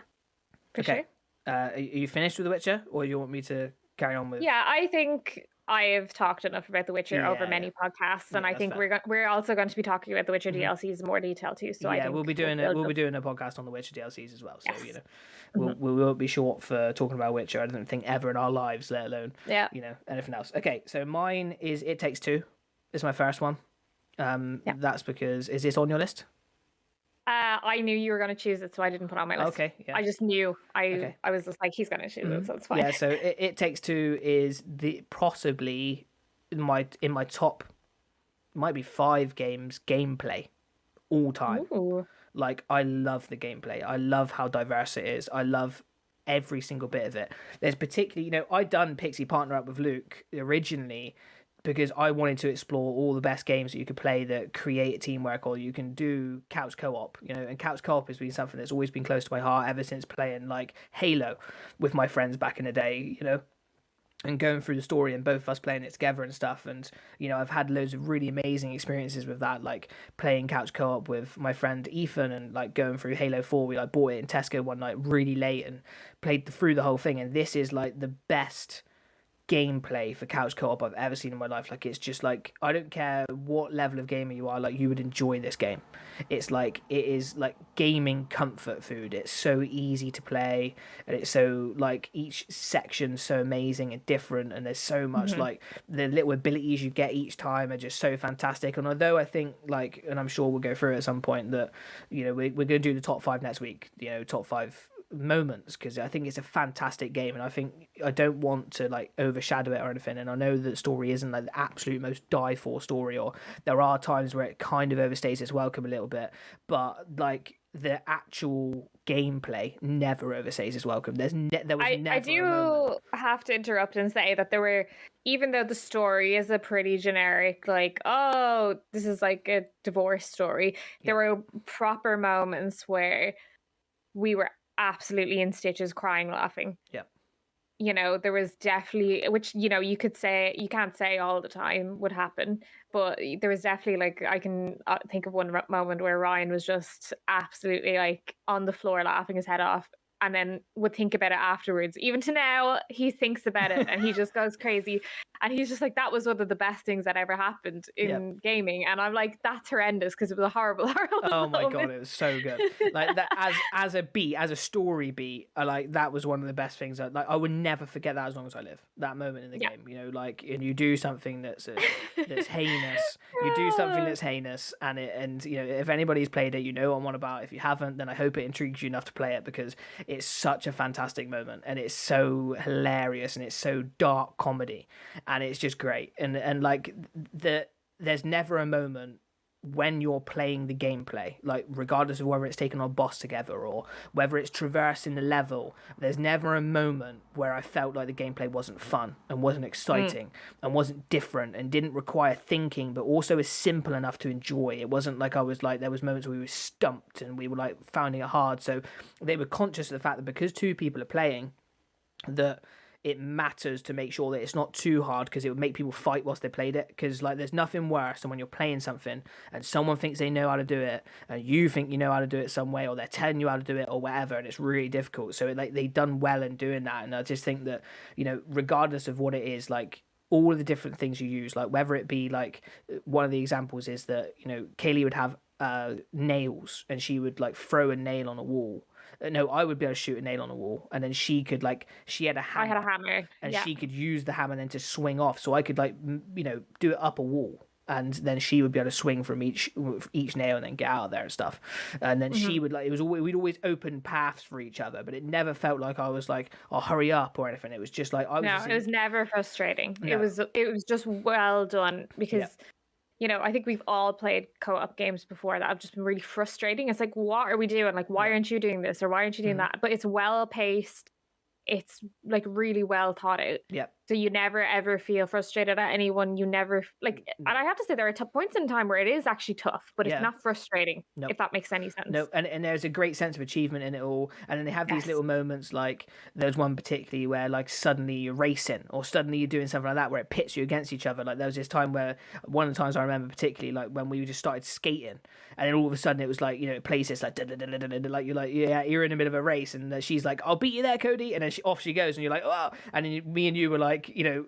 for sure. Are you finished with The Witcher, or you want me to carry on with? Yeah, I think I have talked enough about The Witcher over many podcasts, and I think we're also going to be talking about The Witcher DLCs in more detail too. So I think we'll be doing a podcast on The Witcher DLCs as well. So we won't be short for talking about Witcher. I don't think ever in our lives, let alone anything else. Okay, so mine is It Takes Two. It's my first one. That's because is this on your list? I knew you were going to choose it, so I didn't put it on my list. Okay, yeah. I just knew. I was just like, he's going to choose it, so it's fine. Yeah, so It Takes Two is possibly in my top, might be 5 games gameplay all time. Ooh. Like I love the gameplay. I love how diverse it is. I love every single bit of it. There's particularly, I done Pixie Partner Up with Luke originally because I wanted to explore all the best games that you could play that create teamwork, or you can do couch co-op, and couch co-op has been something that's always been close to my heart ever since playing like Halo with my friends back in the day, and going through the story and both of us playing it together and stuff. And I've had loads of really amazing experiences with that, like playing couch co-op with my friend Ethan, and like going through Halo 4. We like bought it in Tesco one night really late and played through the whole thing, and this is like the best gameplay for couch co-op I've ever seen in my life. Like it's just like, I don't care what level of gamer you are, like you would enjoy this game. It is like gaming comfort food. It's so easy to play, and it's so like each section's so amazing and different, and there's so much like the little abilities you get each time are just so fantastic. And although I think like, and I'm sure we'll go through it at some point, that we're going to do the top 5 next week, top 5 moments, because I think it's a fantastic game, and I don't want to like overshadow it or anything. And I know that the story isn't like the absolute most die for story, or there are times where it kind of overstays its welcome a little bit, but like the actual gameplay never overstays its welcome. There was never I do have to interrupt and say that there were, even though the story is a pretty generic, like, oh, this is like a divorce story, there were proper moments where we were absolutely in stitches, crying, laughing. Yeah. There was definitely, which, you could say, you can't say all the time would happen, but there was definitely like, I can think of one moment where Ryan was just absolutely like on the floor laughing his head off, and then would think about it afterwards. Even to now, he thinks about it and he just goes crazy. And he's just like, that was one of the best things that ever happened in gaming. And I'm like, that's horrendous, because it was a horrible, horrible Oh my moment. God, it was so good. Like that as a story beat, like that was one of the best things. Like I would never forget that as long as I live. That moment in the game, like, and you do something that's heinous. You do something that's heinous, and if anybody's played it, you know what I'm on about. If you haven't, then I hope it intrigues you enough to play it, because it's such a fantastic moment, and it's so hilarious, and it's so dark comedy, and it's just great. And like there's never a moment when you're playing the gameplay, like regardless of whether it's taking on boss together or whether it's traversing the level, there's never a moment where I felt like the gameplay wasn't fun and wasn't exciting and wasn't different and didn't require thinking, but also was simple enough to enjoy. It wasn't like I was like, there was moments where we were stumped and we were like finding it hard. So they were conscious of the fact that because 2 people are playing, that it matters to make sure that it's not too hard, because it would make people fight whilst they played it. Because like there's nothing worse than when you're playing something and someone thinks they know how to do it and you think you know how to do it some way, or they're telling you how to do it or whatever, and it's really difficult. So like they done well in doing that. And I just think that regardless of what it is, like all of the different things you use, like whether it be like, one of the examples is that Kayleigh would have nails, and she would like throw a nail on a wall. No, I would be able to shoot a nail on a wall, and then she could she had a hammer. I had a hammer, and she could use the hammer then to swing off. So I could do it up a wall, and then she would be able to swing from each nail and then get out of there and stuff. And then she would like, it was always, we'd always open paths for each other, but it never felt like I was like, oh, hurry up or anything. It was just like I was. No, just it was never frustrating. No. It was just well done because. You know, I think we've all played co-op games before that have just been really frustrating. It's like, what are we doing? Like, why aren't you doing this? Or why aren't you doing that? But it's well paced. It's like really well thought out. Yep. So you never ever feel frustrated at anyone. You never like, and I have to say there are points in time where it is actually tough, but it's not frustrating. Nope. If that makes any sense. No, and there's a great sense of achievement in it all, and then they have these little moments like there's one particularly where like suddenly you're racing or suddenly you're doing something like that where it pits you against each other. Like there was this time where one of the times I remember particularly like when we just started skating, and then all of a sudden it was like, you know, it plays this like like you're like, yeah, you're in the middle of a race, and she's like, I'll beat you there, Cody, and then off she goes, and you're like, oh, and then me and you were like, you know,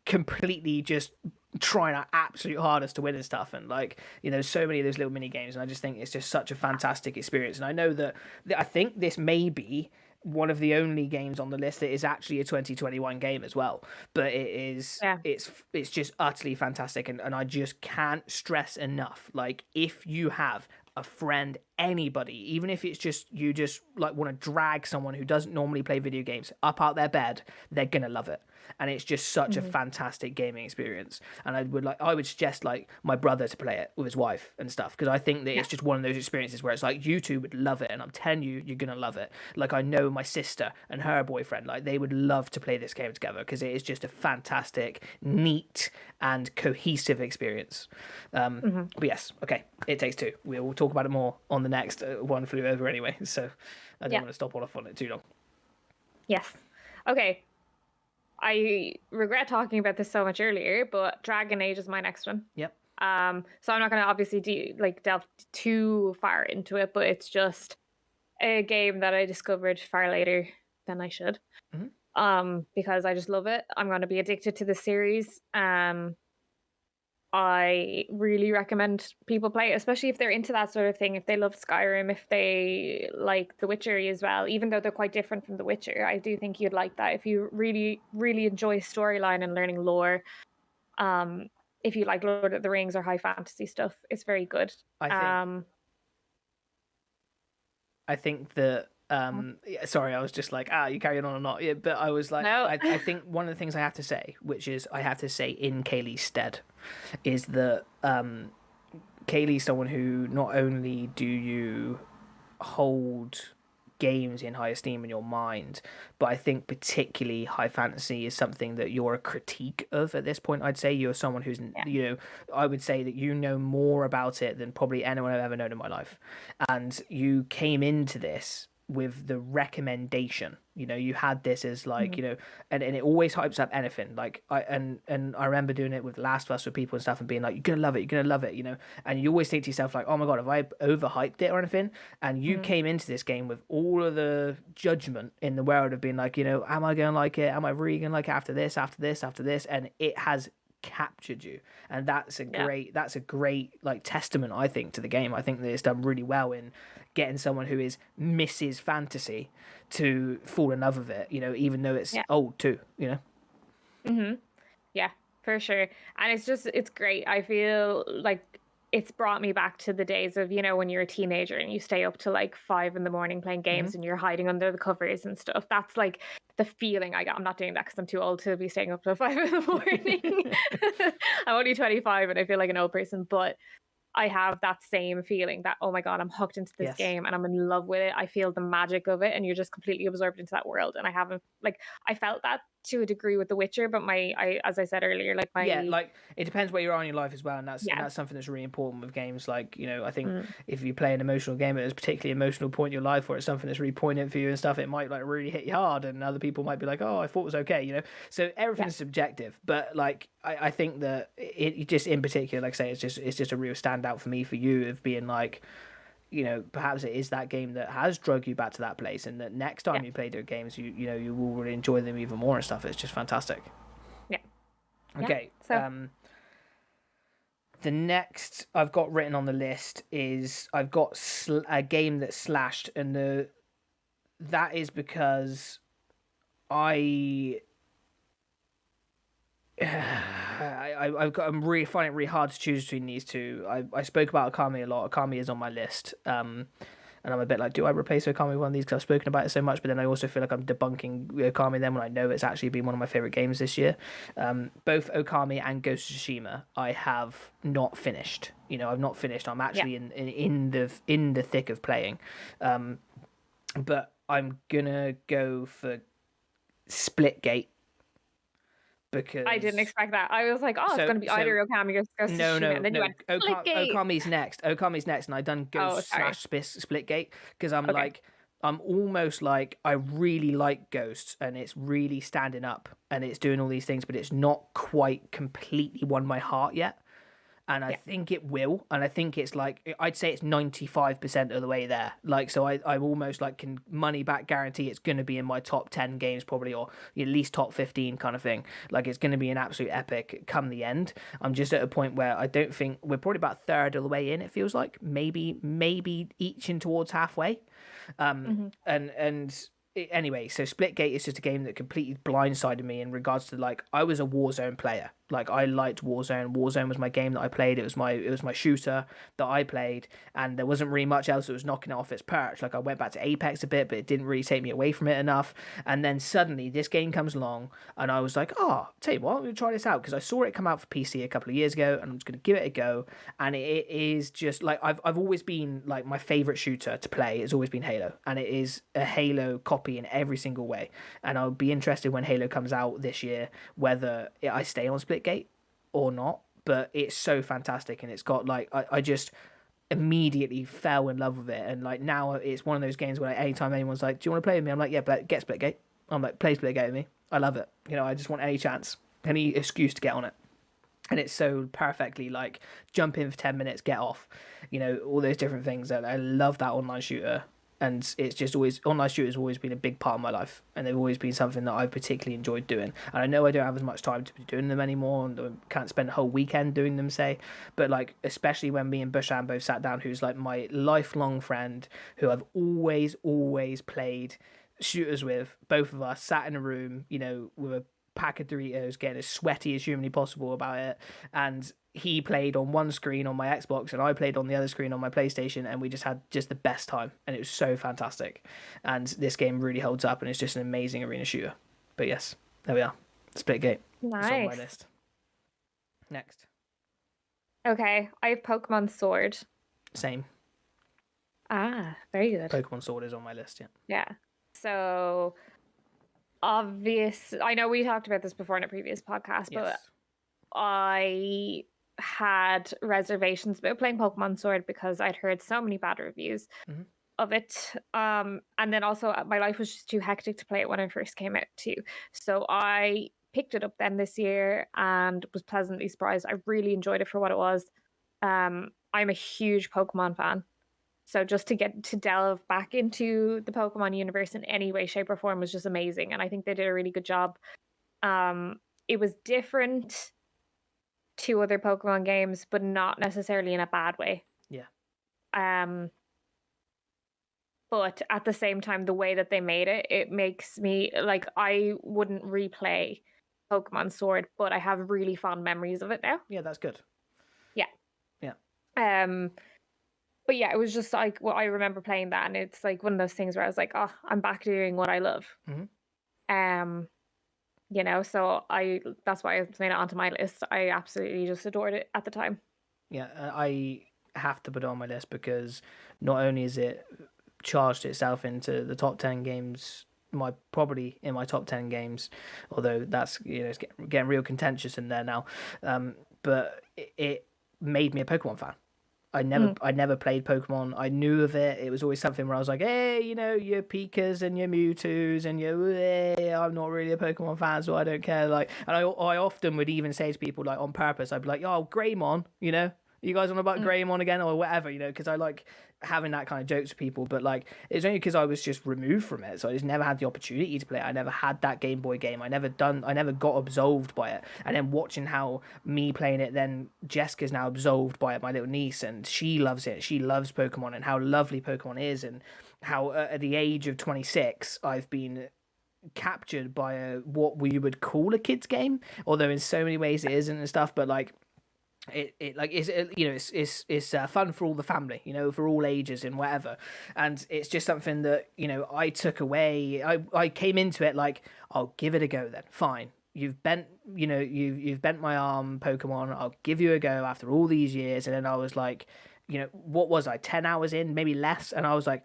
completely just trying our absolute hardest to win and stuff, and like, you know, so many of those little mini games, and I just think it's just such a fantastic experience. And I know that I think this may be one of the only games on the list that is actually a 2021 game as well, but it is it's just utterly fantastic, and I just can't stress enough, like, if you have a friend, anybody, even if it's just you just like want to drag someone who doesn't normally play video games up out their bed, they're gonna love it. And it's just such a fantastic gaming experience, and I would suggest like my brother to play it with his wife and stuff, because I think that it's just one of those experiences where it's like you two would love it, and I'm telling you, you're gonna love it. Like I know my sister and her boyfriend, like they would love to play this game together, because it is just a fantastic, neat and cohesive experience. But yes, okay, It Takes Two, we will talk about it more on the next one Flew Over anyway, so I don't want to stop off on it too long. Yes. Okay. I regret talking about this so much earlier, but Dragon Age is my next one. Yep. So I'm not going to obviously delve too far into it, but it's just a game that I discovered far later than I should. Because I just love it. I'm going to be addicted to the series. I really recommend people play it, especially if they're into that sort of thing. If they love Skyrim, if they like The Witcher as well, even though they're quite different from The Witcher, I do think you'd like that. If you really, really enjoy storyline and learning lore, if you like Lord of the Rings or high fantasy stuff, it's very good. I think that sorry, I was just like, you carrying on or not? Yeah, but I was like, no. I think one of the things I have to say, which is I have to say in Kayleigh's stead, is that Kayleigh's someone who not only do you hold games in high esteem in your mind, but I think particularly high fantasy is something that you're a critique of at this point. I'd say you're someone who's, you know, I would say that you know more about it than probably anyone I've ever known in my life. And you came into this with the recommendation, you know, you had this as like, you know, and it always hypes up anything. Like I remember doing it with Last of Us with people and stuff and being like, you're gonna love it, you know, and you always think to yourself like, oh my god, have I overhyped it or anything? And you came into this game with all of the judgment in the world of being like, you know, am I gonna like it? Am I really gonna like it after this? And it has captured you, and that's a great like testament, I think, to the game. I think that it's done really well in getting someone who is Mrs. Fantasy to fall in love with it, you know, even though it's old too, you know. Yeah, for sure. And it's great. I feel like it's brought me back to the days of, you know, when you're a teenager and you stay up to like 5 a.m. playing games and you're hiding under the covers and stuff. That's like the feeling I got. I'm not doing that because I'm too old to be staying up till 5 a.m. I'm only 25 and I feel like an old person, but I have that same feeling that, oh my god, I'm hooked into this game and I'm in love with it. I feel the magic of it, and you're just completely absorbed into that world. And I haven't, like, I felt that to a degree with The Witcher, but as I said earlier, like like it depends where you are in your life as well, and that's something that's really important with games. Like, you know, I think if you play an emotional game at a particularly emotional point in your life, or it's something that's really poignant for you and stuff, it might like really hit you hard, and other people might be like, oh, I thought it was okay, you know. So everything's subjective, but like I think that it just in particular, like I say, it's just a real standout for me, for you, of being like, you know, perhaps it is that game that has drug you back to that place, and that next time you play their games, you know, you will really enjoy them even more and stuff. It's just fantastic. Okay. So the next I've got written on the list is I've got a game that slashed, and that is because I'm really finding it really hard to choose between these two. I spoke about Okami a lot. Okami is on my list. And I'm a bit like, do I replace Okami with one of these? Because I've spoken about it so much, but then I also feel like I'm debunking Okami then when I know it's actually been one of my favorite games this year. Both Okami and Ghost of Tsushima, I have not finished. I've not finished. I'm actually in the thick of playing, but I'm gonna go for Splitgate. Because I didn't expect that. I was like, it's going to be either Okami or Ghost of Tsushima. And then you went, Splitgate. Okami's next. And I done Ghost / Splitgate because I'm I'm almost like, I really like Ghosts and it's really standing up and it's doing all these things, but it's not quite completely won my heart yet. And I think it will. And I think it's like, I'd say it's 95% of the way there. Like, so I almost like can money back guarantee it's going to be in my top 10 games probably, or at least top 15 kind of thing. Like, it's going to be an absolute epic come the end. I'm just at a point where I don't think we're probably about a third of the way in, it feels like. Maybe eaching towards halfway. Anyway, so Splitgate is just a game that completely blindsided me in regards to, like, I was a Warzone player. Like, I liked Warzone. Warzone was my game that I played. It was my shooter that I played, and there wasn't really much else that was knocking it off its perch. Like, I went back to Apex a bit, but it didn't really take me away from it enough. And then suddenly this game comes along, and I was like, tell you what, I'm going to try this out, because I saw it come out for PC a couple of years ago, and I'm just going to give it a go. And it is just, like, I've always been, like, my favourite shooter to play has always been Halo, and it is a Halo copy in every single way. And I'll be interested when Halo comes out this year, whether I stay on Splitgate or not, but it's so fantastic, and it's got, like, I just immediately fell in love with it. And, like, now it's one of those games where, like, anytime anyone's like, do you want to play with me, I'm like, yeah, get Splitgate. I'm like, play Splitgate with me. I love it. I just want any chance, any excuse to get on it. And it's so perfectly, like, jump in for 10 minutes, get off, all those different things. And I love that online shooter. And it's just always, online shooters have always been a big part of my life, and they've always been something that I've particularly enjoyed doing. And I know I don't have as much time to be doing them anymore, and I can't spend a whole weekend doing them, say, but, like, especially when me and Bushan both sat down, who's, like, my lifelong friend, who I've always played shooters with, both of us sat in a room, with a pack of Doritos, getting as sweaty as humanly possible about it, and he played on one screen on my Xbox and I played on the other screen on my PlayStation, and we just had just the best time, and it was so fantastic. And this game really holds up, and it's just an amazing arena shooter. But yes, there we are. Splitgate. Nice. It's on my list. Next. Okay, I have Pokemon Sword. Same. Very good. Pokemon Sword is on my list, yeah. Yeah. So, I know we talked about this before in a previous podcast, but I had reservations about playing Pokemon Sword because I'd heard so many bad reviews of it. And then also my life was just too hectic to play it when it first came out too. So I picked it up then this year and was pleasantly surprised. I really enjoyed it for what it was. I'm a huge Pokemon fan. So just to get to delve back into the Pokemon universe in any way, shape, or form was just amazing. And I think they did a really good job. It was different to other Pokemon games, but not necessarily in a bad way. Yeah. But at the same time, the way that they made it, it makes me, like, I wouldn't replay Pokemon Sword, but I have really fond memories of it now. Yeah, that's good. Yeah. Yeah. But yeah, it was just like, well, I remember playing that, and it's like one of those things where I was like, I'm back doing what I love. So that's why I made it onto my list. I absolutely just adored it at the time. Yeah, I have to put it on my list because not only is it charged itself into the top 10 games, probably in my top 10 games, although that's, it's getting real contentious in there now, but it made me a Pokemon fan. I never played Pokemon. I knew of it. It was always something where I was like, hey, your Pikas and your Mewtwo's and I'm not really a Pokemon fan, so I don't care. Like, and I often would even say to people, like, on purpose, I'd be like, Greymon, you guys on about Greymon again or whatever, because I like having that kind of jokes with people. But, like, it's only because I was just removed from it, so I just never had the opportunity to play it. I never had that Game Boy game. I never got absolved by it. And then watching how me playing it, then Jessica's now absolved by it, my little niece, and she loves it. She loves Pokemon and how lovely Pokemon is, and how at the age of 26 I've been captured by what we would call a kids game, although in so many ways it isn't and stuff. But like it's fun for all the family, for all ages and whatever. And it's just something that I took away. I came into it like, I'll give it a go then. Fine. You've bent my arm, Pokemon. I'll give you a go after all these years. And then I was like, what was I, 10 hours in, maybe less? And I was like,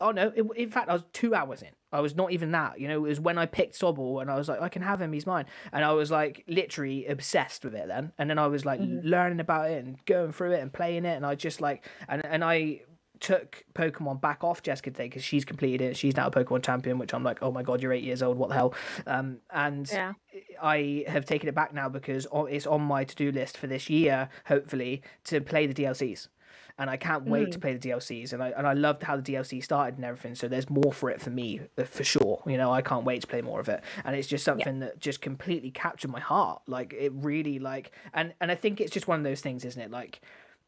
oh no, in fact, I was 2 hours in. I was not even that. It was when I picked Sobble and I was like, I can have him, he's mine. And I was like literally obsessed with it then. And then I was like learning about it and going through it and playing it. And I just like, and I took Pokemon back off Jessica today because she's completed it. She's now a Pokemon champion, which I'm like, oh my God, you're 8 years old. What the hell? And yeah. I have taken it back now because it's on my to-do list for this year, hopefully, to play the DLCs. And I can't wait to play the DLCs. And I loved how the DLC started and everything. So there's more for it for me, for sure. I can't wait to play more of it. And it's just something that just completely captured my heart. Like, it really, like... And I think it's just one of those things, isn't it? Like,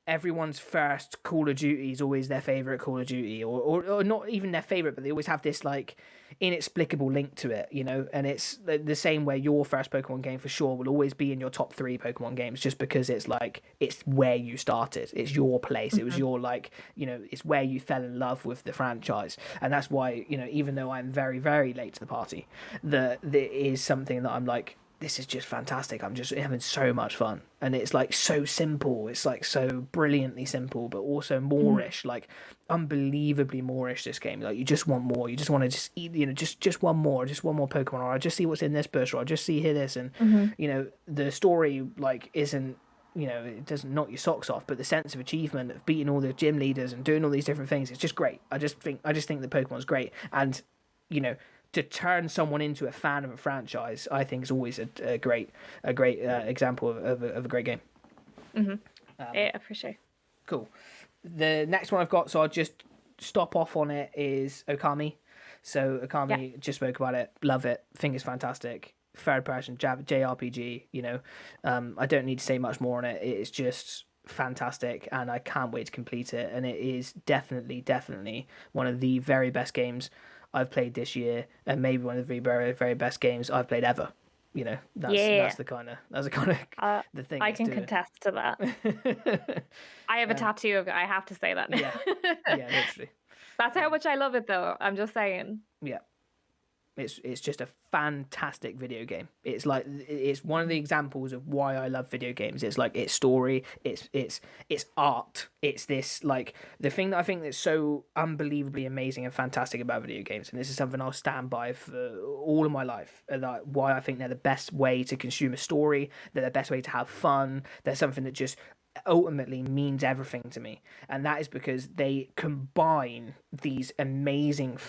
everyone's first Call of Duty is always their favourite Call of Duty. Or not even their favourite, but they always have this, like, inexplicable link to it, and it's the same way your first Pokemon game for sure will always be in your top 3 Pokemon games, just because it's like, it's where you started, it's your place, it was your, like, it's where you fell in love with the franchise. And that's why, even though I'm very, very late to the party, there is something that I'm like, this is just fantastic. I'm just having so much fun. And it's like so simple. It's like so brilliantly simple, but also Moorish, like unbelievably Moorish, this game. Like, you just want more. You just want to just eat, just one more Pokemon, or I just see what's in this bush, or I just see this. And, the story, like, isn't, it doesn't knock your socks off, but the sense of achievement of beating all the gym leaders and doing all these different things, it's just great. I just think that Pokemon's great. And, to turn someone into a fan of a franchise, I think is always a great example of a great game. Yeah, for sure. Cool. The next one I've got, so I'll just stop off on it, is Okami. So Okami, just spoke about it, love it, think it's fantastic. Third person JRPG, I don't need to say much more on it. It is just fantastic, and I can't wait to complete it. And it is definitely one of the very best games I've played this year, and maybe one of the very, very best games I've played ever. That's the kind of the thing. I can contest to that. I have a tattoo of it. I have to say that. Yeah, literally. That's how much I love it, though. I'm just saying. Yeah. It's just a fantastic video game. It's like, it's one of the examples of why I love video games. It's like, it's story, it's art, it's this, like, the thing that I think that's so unbelievably amazing and fantastic about video games, and this is something I'll stand by for all of my life, like, why I think they're the best way to consume a story, they're the best way to have fun, they're something that just ultimately means everything to me. And that is because they combine these amazing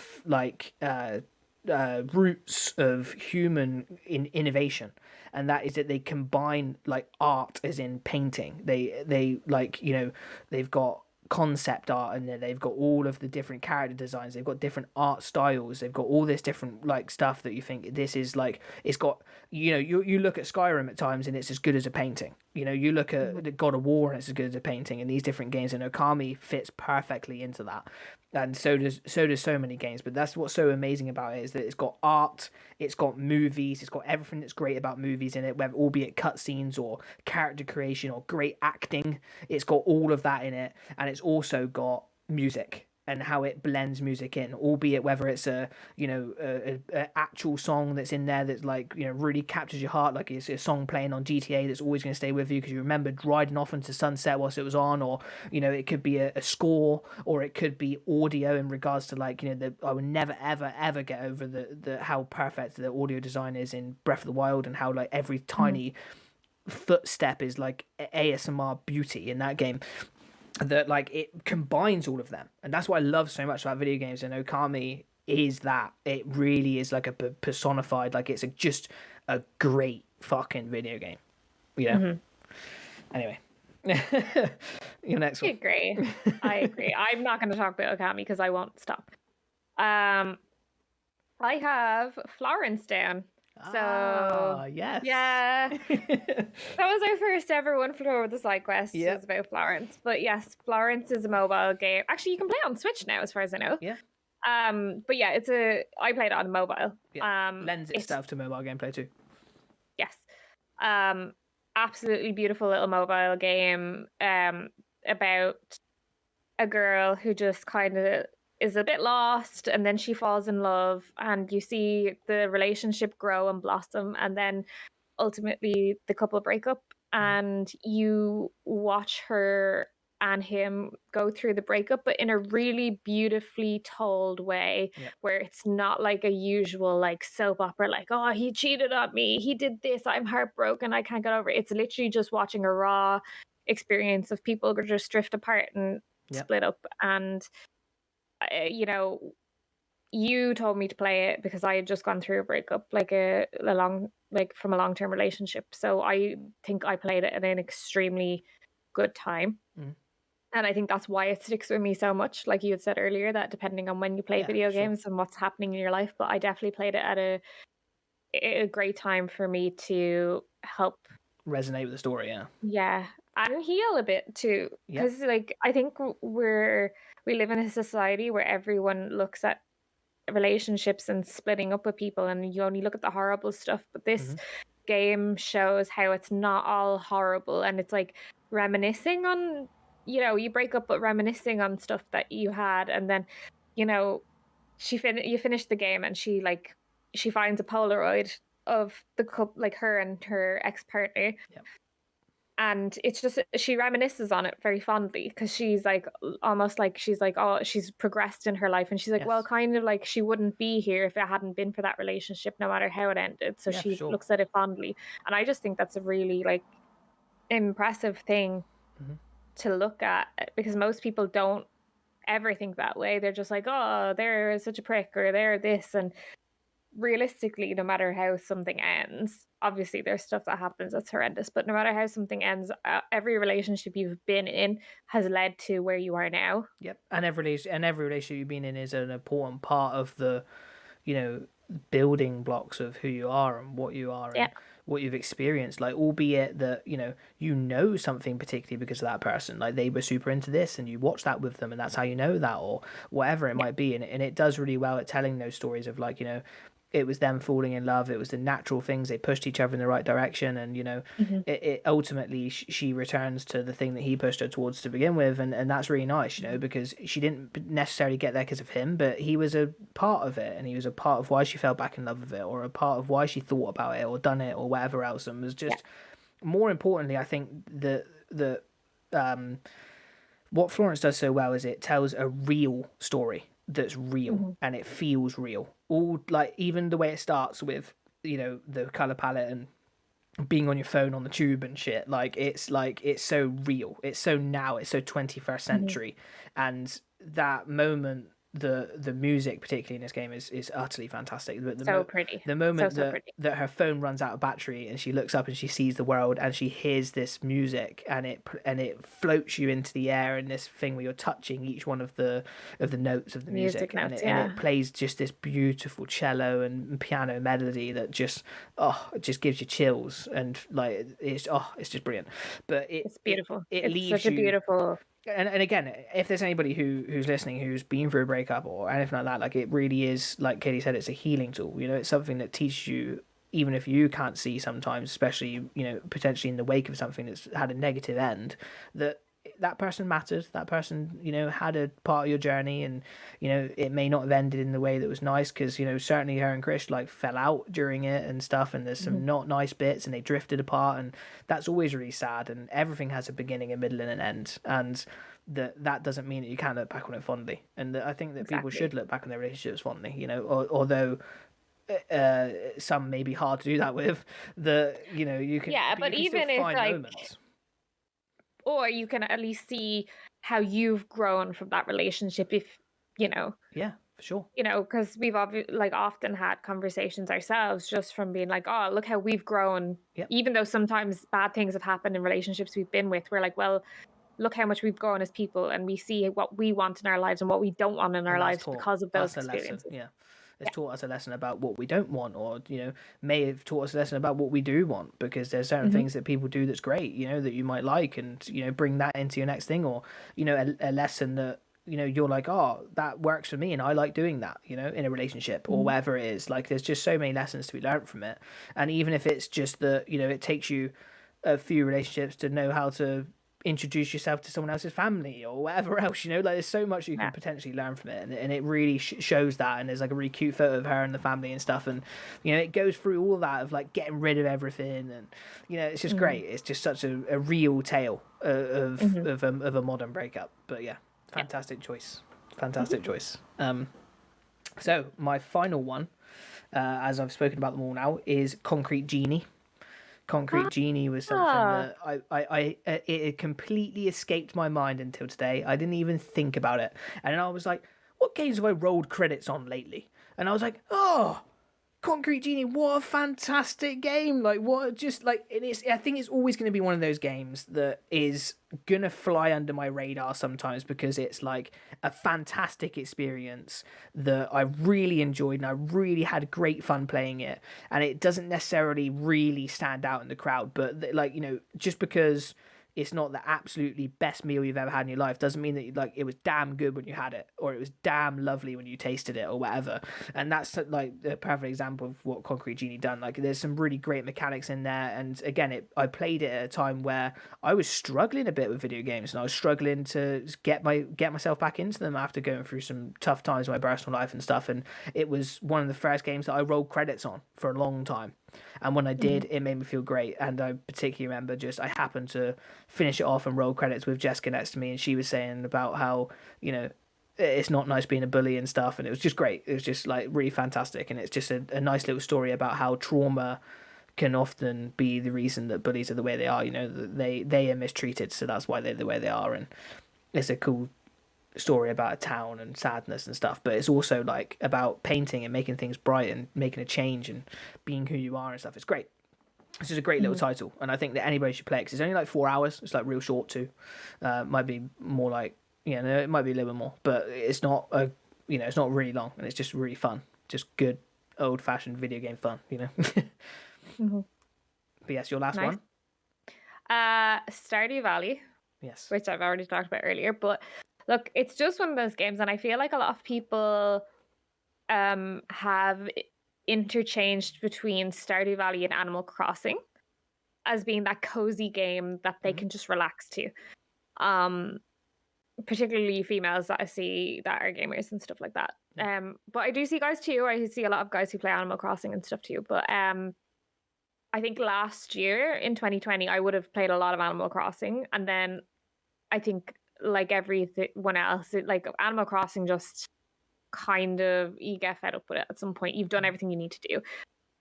roots of human innovation, and that is that they combine, like, art as in painting. They like, they've got concept art, and then they've got all of the different character designs, they've got different art styles, they've got all this different, like, stuff that you think this is, like, it's got, you look at Skyrim at times and it's as good as a painting. You look at God of War and it's as good as a painting, and these different games, and Okami fits perfectly into that. And so does so many games. But that's what's so amazing about it, is that it's got art, it's got movies, it's got everything that's great about movies in it, whether albeit cutscenes or character creation or great acting. It's got all of that in it, and it's also got music and how it blends music in, albeit whether it's a actual song that's in there that's, like, really captures your heart, like it's a song playing on GTA that's always going to stay with you because you remembered riding off into sunset whilst it was on, or it could be a score, or it could be audio in regards to, like, I would never ever get over the how perfect the audio design is in Breath of the Wild, and how, like, every tiny footstep is like ASMR beauty in that game. That, like, it combines all of them, and that's what I love so much about video games. And Okami is that. It really is like a personified, like, it's just a great fucking video game, Anyway, your next one. I agree. I'm not going to talk about Okami because I won't stop. I have Florence down. So yes. Yeah. That was our first ever one, Flew Over The Sidequest. Yep. It was about Florence. But yes, Florence is a mobile game. Actually, you can play it on Switch now, as far as I know. Yeah. But yeah, I played it on mobile. Yeah. Lends itself to mobile gameplay too. Yes. Absolutely beautiful little mobile game about a girl who just kind of is a bit lost, and then she falls in love, and you see the relationship grow and blossom, and then ultimately the couple break up, and you watch her and him go through the breakup, but in a really beautifully told way, where it's not like a usual like soap opera, like, oh, he cheated on me, he did this, I'm heartbroken, I can't get over it. It's literally just watching a raw experience of people just drift apart and split up. And you know, you told me to play it because I had just gone through a breakup, like a long, like from a long-term relationship. So I think I played it at an extremely good time. And I think that's why it sticks with me so much. Like you had said earlier, that depending on when you play video games and what's happening in your life, but I definitely played it at a great time for me to help resonate with the story. Yeah, and heal a bit too, because like I think we live in a society where everyone looks at relationships and splitting up with people, and you only look at the horrible stuff. But this game shows how it's not all horrible, and it's like reminiscing on, you break up, but reminiscing on stuff that you had, and then, you know, you finish the game, and she finds a Polaroid of the couple, like her and her ex-partner. And it's just, she reminisces on it very fondly, because she's like, almost like she's like, oh, she's progressed in her life, and she's like, well, kind of like she wouldn't be here if it hadn't been for that relationship, no matter how it ended. So she looks at it fondly, and I just think that's a really like impressive thing to look at, because most people don't ever think that way. They're just like, oh, they're such a prick, or they're this. And realistically, no matter how something ends, obviously there's stuff that happens that's horrendous, but no matter how something ends, every relationship you've been in has led to where you are now. And every relationship you've been in is an important part of the, building blocks of who you are and what you are and what you've experienced. Like, albeit that you know something particularly because of that person, like they were super into this and you watch that with them, and that's how you know that, or whatever it might be. And it does really well at telling those stories of like, it was them falling in love, it was the natural things, they pushed each other in the right direction, and it ultimately she returns to the thing that he pushed her towards to begin with, and that's really nice, because she didn't necessarily get there because of him, but he was a part of it, and he was a part of why she fell back in love with it, or a part of why she thought about it or done it or whatever else. And was just more importantly, I think the what Florence does so well is it tells a real story that's real, and it feels real. All, like, even the way it starts with the color palette and being on your phone on the tube and shit, like it's so real, it's so now, it's so 21st century. And that moment, the music particularly in this game is utterly fantastic. Pretty. The moment Pretty. that her phone runs out of battery and she looks up and she sees the world and she hears this music, and it floats you into the air in this thing where you're touching each one of the notes of the music, and it plays just this beautiful cello and piano melody that just it just gives you chills, and like it's just brilliant. But it's beautiful. It leaves such a beautiful. And again, if there's anybody who's listening who's been through a breakup or anything like that, like, it really is, like Kayleigh said, it's a healing tool. It's something that teaches you, even if you can't see sometimes, especially potentially in the wake of something that's had a negative end, that person matters. That person had a part of your journey, and it may not have ended in the way that was nice, because certainly her and Chris like fell out during it and stuff, and there's some not nice bits, and they drifted apart, and that's always really sad. And everything has a beginning, a middle, and an end, and that doesn't mean that you can't look back on it fondly. And I think that people should look back on their relationships fondly, although some may be hard to do that with. You can, but you can even still if find like moments. Or you can at least see how you've grown from that relationship, if Yeah, for sure. Because we've often had conversations ourselves just from being like, oh, look how we've grown. Even though sometimes bad things have happened in relationships we've been with, we're like, well, look how much we've grown as people, and we see what we want in our lives and what we don't want in our lives because of those experiences. It's taught us a lesson about what we don't want, or may have taught us a lesson about what we do want, because there's certain things that people do that's great, that you might like, and bring that into your next thing, or a lesson that you know, you're like, oh, that works for me and I like doing that, you know, in a relationship or whatever it is. Like, there's just so many lessons to be learned from it. And even if it's just that, you know, it takes you a few relationships to know how to introduce yourself to someone else's family or whatever else, you know, like there's so much you can potentially learn from it, and it really shows that. And there's like a really cute photo of her and the family and stuff, and you know, it goes through all that of like getting rid of everything, and you know, it's just great. It's just such a real tale of a modern breakup. But yeah, fantastic choice. So my final one, as I've spoken about them all now, is Concrete Genie. Concrete Genie was something that it had completely escaped my mind until today. I didn't even think about it. And then I was like, what games have I rolled credits on lately? And I was like, oh, Concrete Genie, what a fantastic game. Like, what, just like, I think it's always going to be one of those games that is going to fly under my radar sometimes because it's like a fantastic experience that I really enjoyed and I really had great fun playing it. And it doesn't necessarily really stand out in the crowd, but like, you know, just because it's not the absolutely best meal you've ever had in your life doesn't mean that like it was damn good when you had it, or it was damn lovely when you tasted it, or whatever. And that's like the perfect example of what Concrete Genie done. Like, there's some really great mechanics in there, and again, I played it at a time where I was struggling a bit with video games, and I was struggling to get myself back into them after going through some tough times in my personal life and stuff. And it was one of the first games that I rolled credits on for a long time. And when I did, it made me feel great. And I particularly remember I happened to finish it off and roll credits with Jessica next to me, and she was saying about how, you know, it's not nice being a bully and stuff. And it was just great. It was just like really fantastic. And it's just a nice little story about how trauma can often be the reason that bullies are the way they are. You know, they are mistreated, so that's why they're the way they are. And it's a cool story about a town and sadness and stuff, but it's also like about painting and making things bright and making a change and being who you are and stuff. It's great. This is a great little title, and I think that anybody should play it because it's only like 4 hours. It's like real short too. Might be more like, yeah, no, it might be a little bit more, but it's not it's not really long, and it's just really fun. Just good old fashioned video game fun, you know. But yes, your last one. Stardew Valley. Yes. Which I've already talked about earlier, but look, it's just one of those games, and I feel like a lot of people have interchanged between Stardew Valley and Animal Crossing as being that cozy game that they can just relax to. Particularly females that I see that are gamers and stuff like that. But I do see guys too. I see a lot of guys who play Animal Crossing and stuff too. But I think last year in 2020, I would have played a lot of Animal Crossing, and then I think, like everyone else, like Animal Crossing just kind of, you get fed up with it at some point. You've done everything you need to do.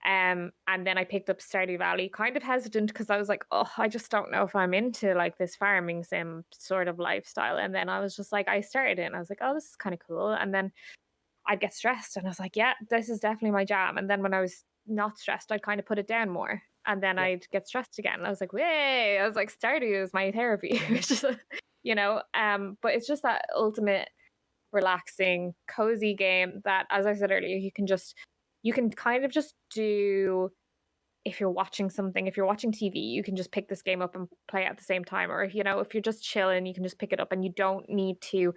And then I picked up Stardew Valley, kind of hesitant because I was like, oh, I just don't know if I'm into like this farming sim sort of lifestyle. And then I was just like, I started it and I was like, oh, this is kind of cool. And then I'd get stressed and I was like, yeah, this is definitely my jam. And then when I was not stressed, I'd kind of put it down more. And then I'd get stressed again. And I was like, way, I was like, Stardew is my therapy. You know, but it's just that ultimate relaxing, cozy game that, as I said earlier, you can kind of just do. If you're watching something, if you're watching TV, you can just pick this game up and play it at the same time. Or, you know, if you're just chilling, you can just pick it up and you don't need to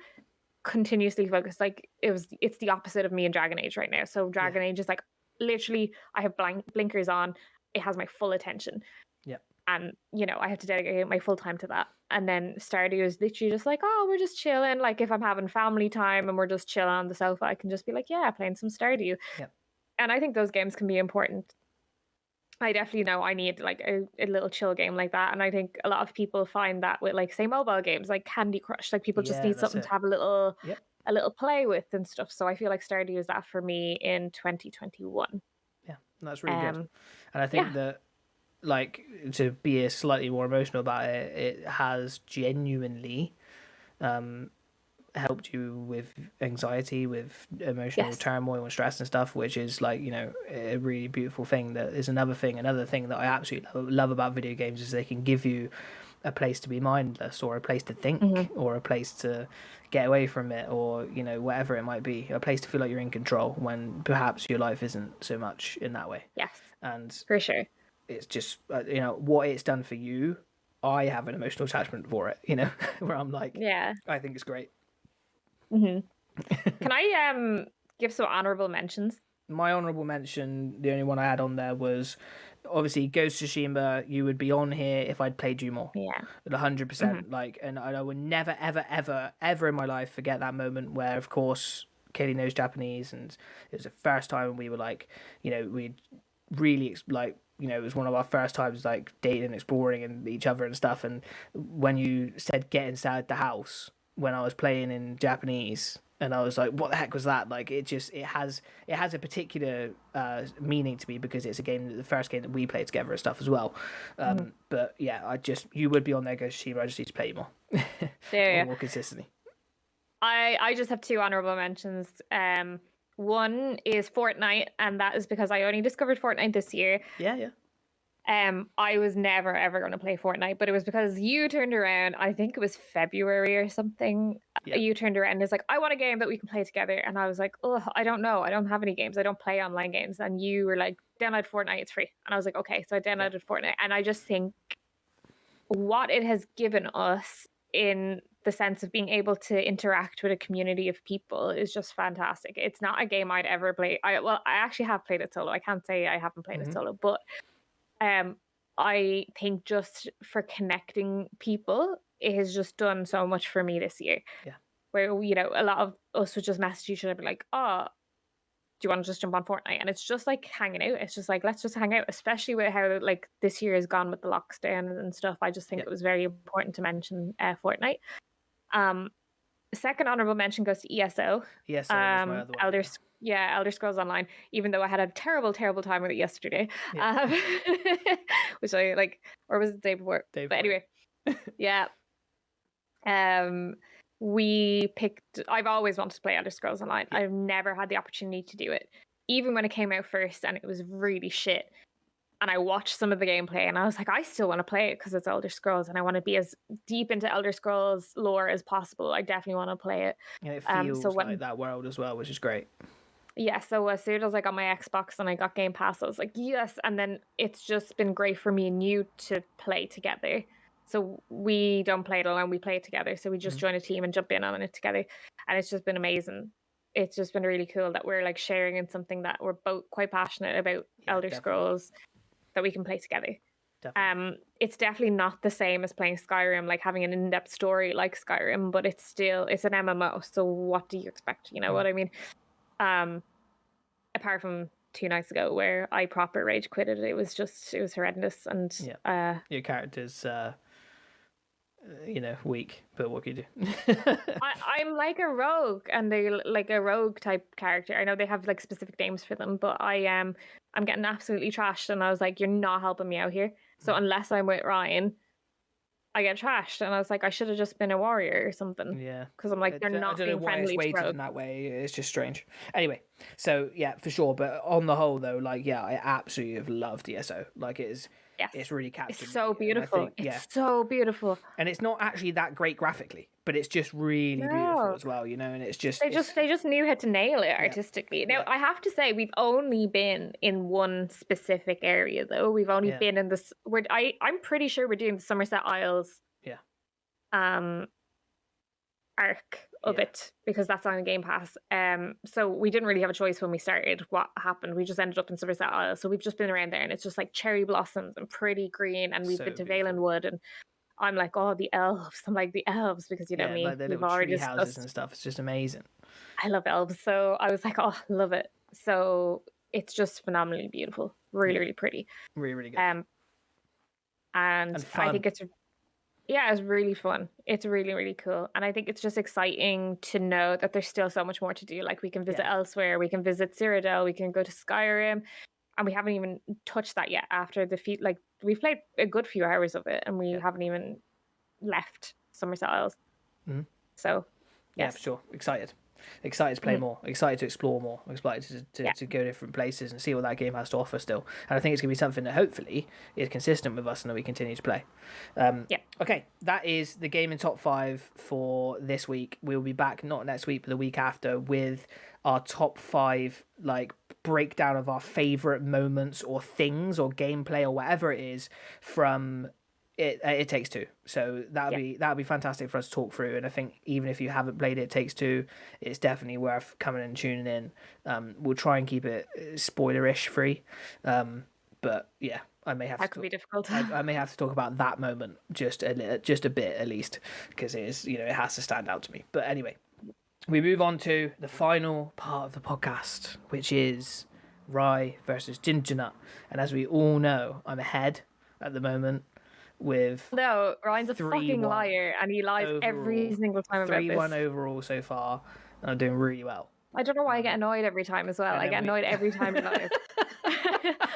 continuously focus. Like it's the opposite of me in Dragon Age right now. So Dragon Age is like, literally, I have blinkers on. It has my full attention. Yeah. And, you know, I have to dedicate my full time to that. And then Stardew is literally just like, oh, we're just chilling. Like, if I'm having family time and we're just chilling on the sofa, I can just be like, yeah, playing some Stardew. Yeah. And I think those games can be important. I definitely know I need like a little chill game like that. And I think a lot of people find that with, like, say, mobile games like Candy Crush. Like, people just need something to have a little play with and stuff. So I feel like Stardew is that for me in 2021. Yeah, that's really good. And I think that, like, to be slightly more emotional about it, it has genuinely helped you with anxiety, with emotional turmoil and stress and stuff, which is, like, you know, a really beautiful thing. That is another thing that I absolutely love about video games is they can give you a place to be mindless, or a place to think, or a place to get away from it, or, you know, whatever it might be, a place to feel like you're in control when perhaps your life isn't so much in that way. Yes, and for sure. It's just, you know, what it's done for you. I have an emotional attachment for it, you know, where I'm like, I think it's great. Can I give some honorable mentions? My honorable mention, the only one I had on there was obviously Ghost of Tsushima. You would be on here if I'd played you more. Yeah. 100%. Like, and I would never, ever, ever, ever in my life forget that moment where, of course, Kayleigh knows Japanese, and it was the first time we were like, we really like, it was one of our first times like dating and exploring and each other and stuff. And when you said get inside the house when I was playing in Japanese, and I was like, what the heck was that? Like, it has a particular meaning to me because it's the first game that we played together and stuff as well. But yeah, you would be on there, Ghost of Tsushima. I just need to play you more, more consistently. I just have two honorable mentions. One is Fortnite, and that is because I only discovered Fortnite this year. Yeah. I was never ever going to play Fortnite, but it was because you turned around. I think it was February or something. Yeah. You turned around and was like, I want a game that we can play together. And I was like, oh, I don't know. I don't have any games. I don't play online games. And you were like, download Fortnite. It's free. And I was like, okay. So I downloaded Fortnite, and I just think what it has given us in the sense of being able to interact with a community of people is just fantastic. It's not a game I'd ever play. I actually have played it solo. I can't say I haven't played it solo, but I think just for connecting people, it has just done so much for me this year. Yeah. Where, a lot of us would just message each other, be like, oh, do you want to just jump on Fortnite? And it's just like hanging out. It's just like, let's just hang out, especially with how like this year has gone with the lockdown and stuff. I just think it was very important to mention Fortnite. Second honorable mention goes to ESO. ESO was my other one. Elder Scrolls Online, even though I had a terrible time with it yesterday. Which I like, or was it the day before? But anyway, yeah. I've always wanted to play Elder Scrolls Online. I've never had the opportunity to do it. Even when it came out first and it was really shit. And I watched some of the gameplay and I was like, I still want to play it because it's Elder Scrolls and I want to be as deep into Elder Scrolls lore as possible. I definitely want to play it. And it feels like that world as well, which is great. Yeah, so as soon as I got my Xbox and I got Game Pass, I was like, yes. And then it's just been great for me and you to play together. So we don't play it alone, we play it together. So we just join a team and jump in on it together. And it's just been amazing. It's just been really cool that we're like sharing in something that we're both quite passionate about, Elder Scrolls, that we can play together. Definitely. It's definitely not the same as playing Skyrim, like having an in-depth story like Skyrim, but it's an MMO. So what do you expect? You know what I mean? Apart from 2 nights ago where I proper rage quitted, it was horrendous. And your character's weak, but what can you do? I'm like a rogue, and they're like a rogue type character. I know they have like specific names for them, but I'm getting absolutely trashed, and I was like, you're not helping me out here. So unless I'm with Ryan, I get trashed, and I was like, I should have just been a warrior or something. Yeah, because I'm like, they're not being friendly. It's weighted in that way. It's just strange. Anyway, so yeah, for sure. But on the whole, though, like, yeah, I absolutely have loved ESO. Like, it is. Yes. It's really captured. It's so beautiful. It's so beautiful. And it's not actually that great graphically, but it's just really beautiful as well, And it's just they just knew how to nail it artistically. Now I have to say, we've only been in one specific area though. We've only been in this. I'm pretty sure we're doing the Somerset Isles. Arc of it, because that's on Game Pass. So we didn't really have a choice when we started. What happened? We just ended up in Somerset Isles. So we've just been around there, and it's just like cherry blossoms and pretty green. And we've been to Valen Wood, and I'm like, oh, the elves. I'm like, the elves, because me, like the we've already tree houses and stuff. It's just amazing. I love elves, so I was like, oh, love it. So it's just phenomenally beautiful, really, really pretty, really, really good. And fun. I think it's really fun. It's really, really cool. And I think it's just exciting to know that there's still so much more to do. Like, we can visit elsewhere. We can visit Cyrodiil. We can go to Skyrim. And we haven't even touched that yet after the feat. Like, we've played a good few hours of it, and we haven't even left Somerset Isles. So, yes. Yeah, for sure. Excited to play more, excited to explore more, excited to go different places and see what that game has to offer still. And I think it's going to be something that hopefully is consistent with us and that we continue to play. Okay, that is the gaming top 5 for this week. We'll be back not next week but the week after with our top 5 like breakdown of our favorite moments or things or gameplay or whatever it is from It Takes Two. So that'd be fantastic for us to talk through. And I think even if you haven't played It Takes Two, it's definitely worth coming and tuning in. We'll try and keep it spoilerish free. But yeah, I may have that could be difficult. I may have to talk about that moment just a bit at least, because it is, it has to stand out to me. But anyway, we move on to the final part of the podcast, which is Rye versus Gingernut. And as we all know, I'm ahead at the moment with No, Ryan's a 3-1 fucking liar, and he lies every overall. single time about 3-1 this. overall so far, and I'm doing really well. I don't know why I get annoyed every time as well. I get annoyed every time he lies.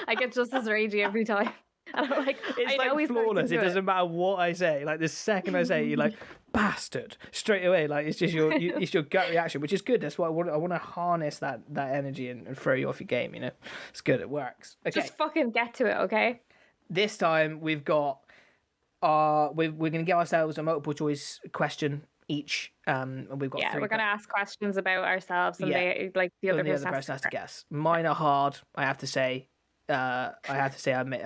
I get just as ragey every time. And I'm like, It's I know like he's flawless. It going to do doesn't matter what I say. Like the second I say it, you're like, bastard, straight away. Like it's just it's your gut reaction, which is good. That's why I want to harness that energy and throw you off your game. It's good. It works. Okay. Just fucking get to it, okay? This time we've got we're gonna give ourselves a multiple choice question each. And we've got we're gonna ask questions about ourselves, and they like the other person has to guess. Mine are hard. I have to say. I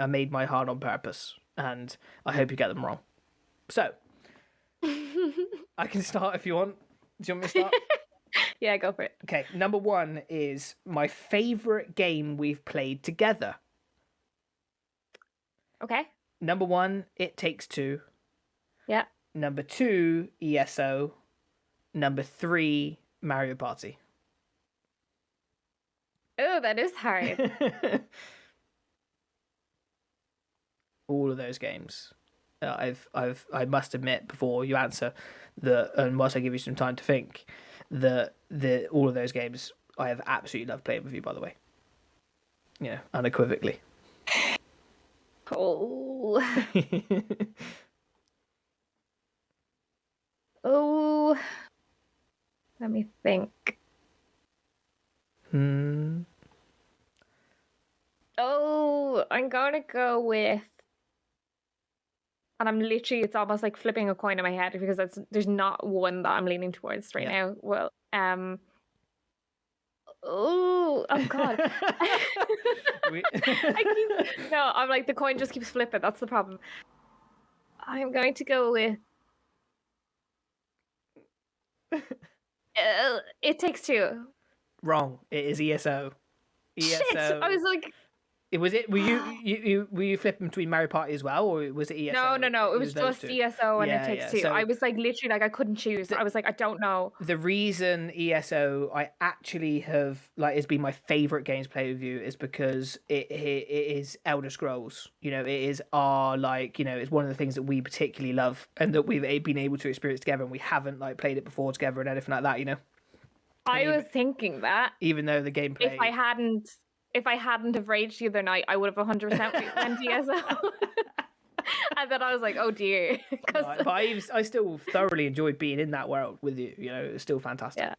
made mine hard on purpose, and I hope you get them wrong. So, I can start if you want. Do you want me to start? Yeah, go for it. Okay, number 1 is my favourite game we've played together. Okay. Number 1, It Takes Two. Yeah. Number 2, ESO. Number 3, Mario Party. Oh, that is hard. All of those games. I must admit, before you answer, and whilst I give you some time to think, all of those games I have absolutely loved playing with you. By the way, unequivocally. Oh. Oh. Let me think. Oh, I'm gonna go with, and I'm literally, it's almost like flipping a coin in my head because there's not one that I'm leaning towards right now. Well, oh God. I'm like, the coin just keeps flipping. That's the problem. I'm going to go with It Takes Two. Wrong. It is ESO. Shit! I was like, were you flipping between Mario Party as well, or was it ESO? No. It was just ESO and It Takes Two. So, I was like, literally, like, I couldn't choose. I was like, I don't know. The reason ESO I actually have has been my favorite game to play with you is because it is Elder Scrolls. It is our it's one of the things that we particularly love and that we've been able to experience together, and we haven't played it before together and anything like that. I was thinking that even though the gameplay, if I hadn't have raged the other night, I would have 100% went ESO. And then I was like, oh dear. But I still thoroughly enjoyed being in that world with you. It's still fantastic.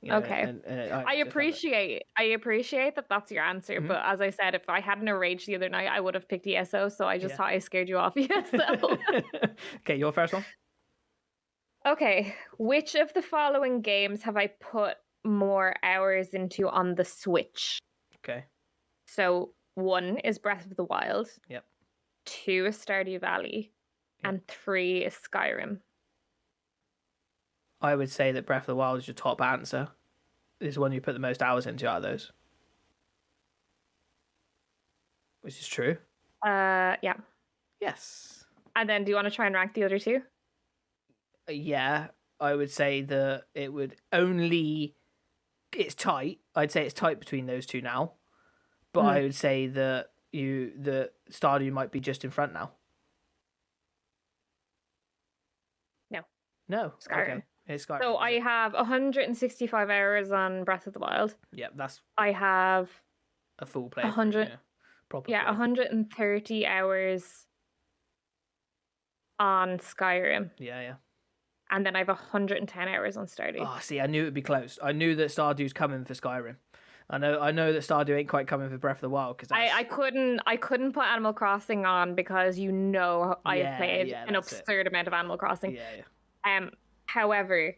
Yeah. Okay. I appreciate that that's your answer. Mm-hmm. But as I said, if I hadn't raged the other night, I would have picked ESO. So I just thought I scared you off ESO. Okay, your first one. Okay. Which of the following games have I put more hours into on the Switch? Okay. So 1 is Breath of the Wild. Yep. 2 is Stardew Valley. Yep. And 3 is Skyrim. I would say that Breath of the Wild is your top answer. Is the one you put the most hours into out of those. Which is true. Yeah. Yes. And then do you want to try and rank the other 2? Yeah. I would say that it would only... It's tight. I'd say it's tight between those 2 now. But I would say that the Stardew might be just in front now. No. Skyrim. Okay. It's Skyrim. So I have 165 hours on Breath of the Wild. Yeah, that's... I have... a full play. 100... Yeah, 130 hours on Skyrim. Yeah. And then I have 110 hours on Stardew. Oh, see, I knew it would be close. I knew that Stardew's coming for Skyrim. I know that Stardew ain't quite coming for Breath of the Wild because I couldn't put Animal Crossing on because I have played an absurd amount of Animal Crossing. Yeah. However,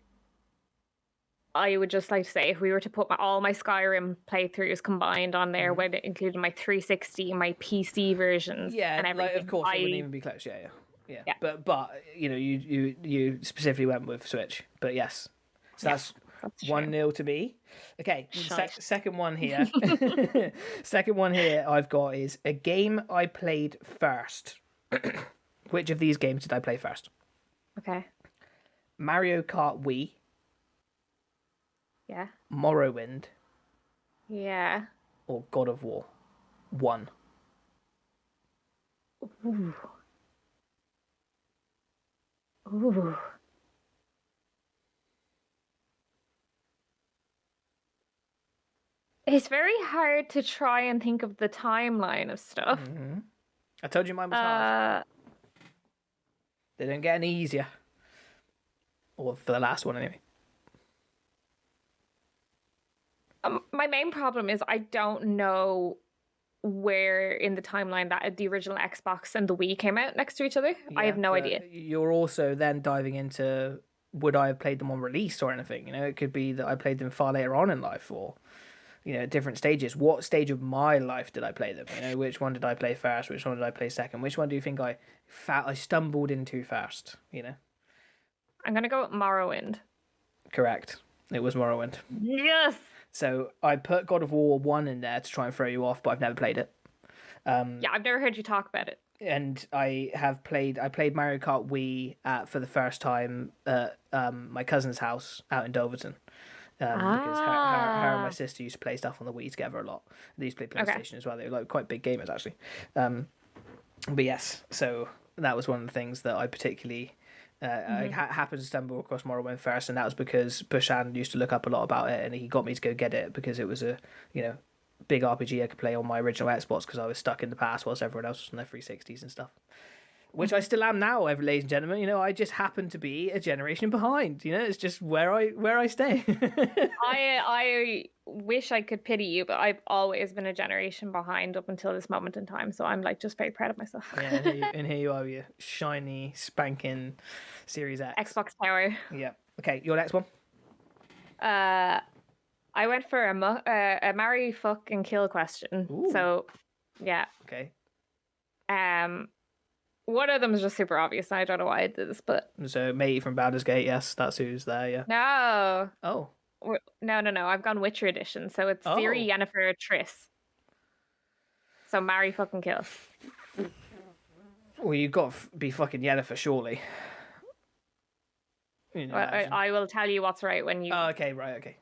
I would just like to say, if we were to put all my Skyrim playthroughs combined on there, when it included my 360, my PC versions, and everything, of course, it wouldn't even be close. Yeah. Yeah. Yeah. But you specifically went with Switch. But yes. So that's That's 1-0 to me. Okay, Shite. second one here. Second one here I've got is a game I played first. Which of these games did I play first? Okay. Mario Kart Wii, Yeah. Morrowind, Yeah. or God of War 1? Ooh. Ooh. It's very hard to try and think of the timeline of stuff. I told you mine was hard. Uh, They don't get any easier. Or for the last one, anyway. my main problem is I don't know where in the timeline that the original Xbox and the Wii came out next to each other. I have no but idea. You're also then diving into would I have played them on release or anything? You know, it could be that I played them far later on in life, or different stages. What stage of my life did I play them? You know, which one did I play first? Which one did I play second? Which one do you think I stumbled into first? You know. I'm gonna go with Morrowind. Correct. It was Morrowind. Yes. So I put God of War 1 in there to try and throw you off, but I've never played it. Yeah, I've never heard you talk about it. And I played Mario Kart Wii for the first time at my cousin's house out in Dulverton. Because her and my sister used to play stuff on the Wii together a lot. They used to play PlayStation as well. They were like quite big gamers actually. But yes, so that was one of the things that I particularly I happened to stumble across Morrowind first, and that was because Bushan used to look up a lot about it, and he got me to go get it because it was a big RPG I could play on my original Xbox because I was stuck in the past whilst everyone else was on their 360s and stuff. Which I still am now, ladies and gentlemen. You know, I just happen to be a generation behind. You know, it's just where I stay. I wish I could pity you, but I've always been a generation behind up until this moment in time. So I'm like just very proud of myself. Yeah, and here you are, with your shiny, spanking Series X. Xbox Tower. Yeah. Okay, your next one. I went for a marry, fuck, and kill question. Ooh. So, yeah. Okay. One of them is just super obvious, and I don't know why I did this, but So, Matey from Baldur's Gate, yes, that's who's there, yeah. no. Oh. No. I've gone Witcher edition, so it's Ciri, Yennefer, Triss. So marry, fucking kill. Well, you've got to be fucking Yennefer, surely. I will tell you what's right when you. Oh, okay, right, okay.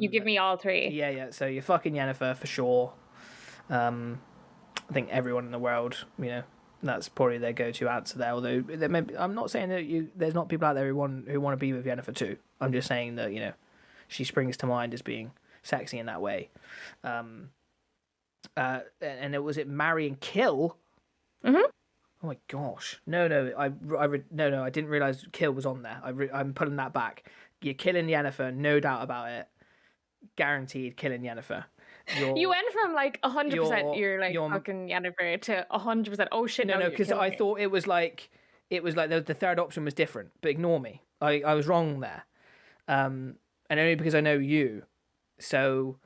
You give me all three. Yeah. So you're fucking Yennefer for sure. I think everyone in the world, that's probably their go-to answer there. Although I'm not saying that there's not people out there who want to be with Yennefer too. I'm just saying that she springs to mind as being sexy in that way. And was it marry and kill? Mm-hmm. Oh my gosh! No, I didn't realize kill was on there. I'm pulling that back. You're killing Yennefer, no doubt about it. Guaranteed killing Yennefer. You went from like 100%. You're like fucking Yennefer to 100%. Oh shit! No, because I thought it was like the third option was different. But ignore me. I was wrong there. And only because I know you. So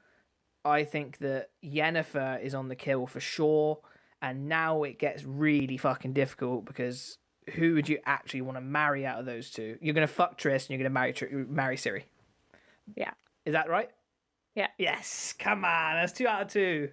I think that Yennefer is on the kill for sure. And now it gets really fucking difficult because who would you actually want to marry out of those two? You're going to fuck Triss and you're going to marry Ciri. Yeah. Is that right? Yeah. Yes. Come on. That's 2 out of 2.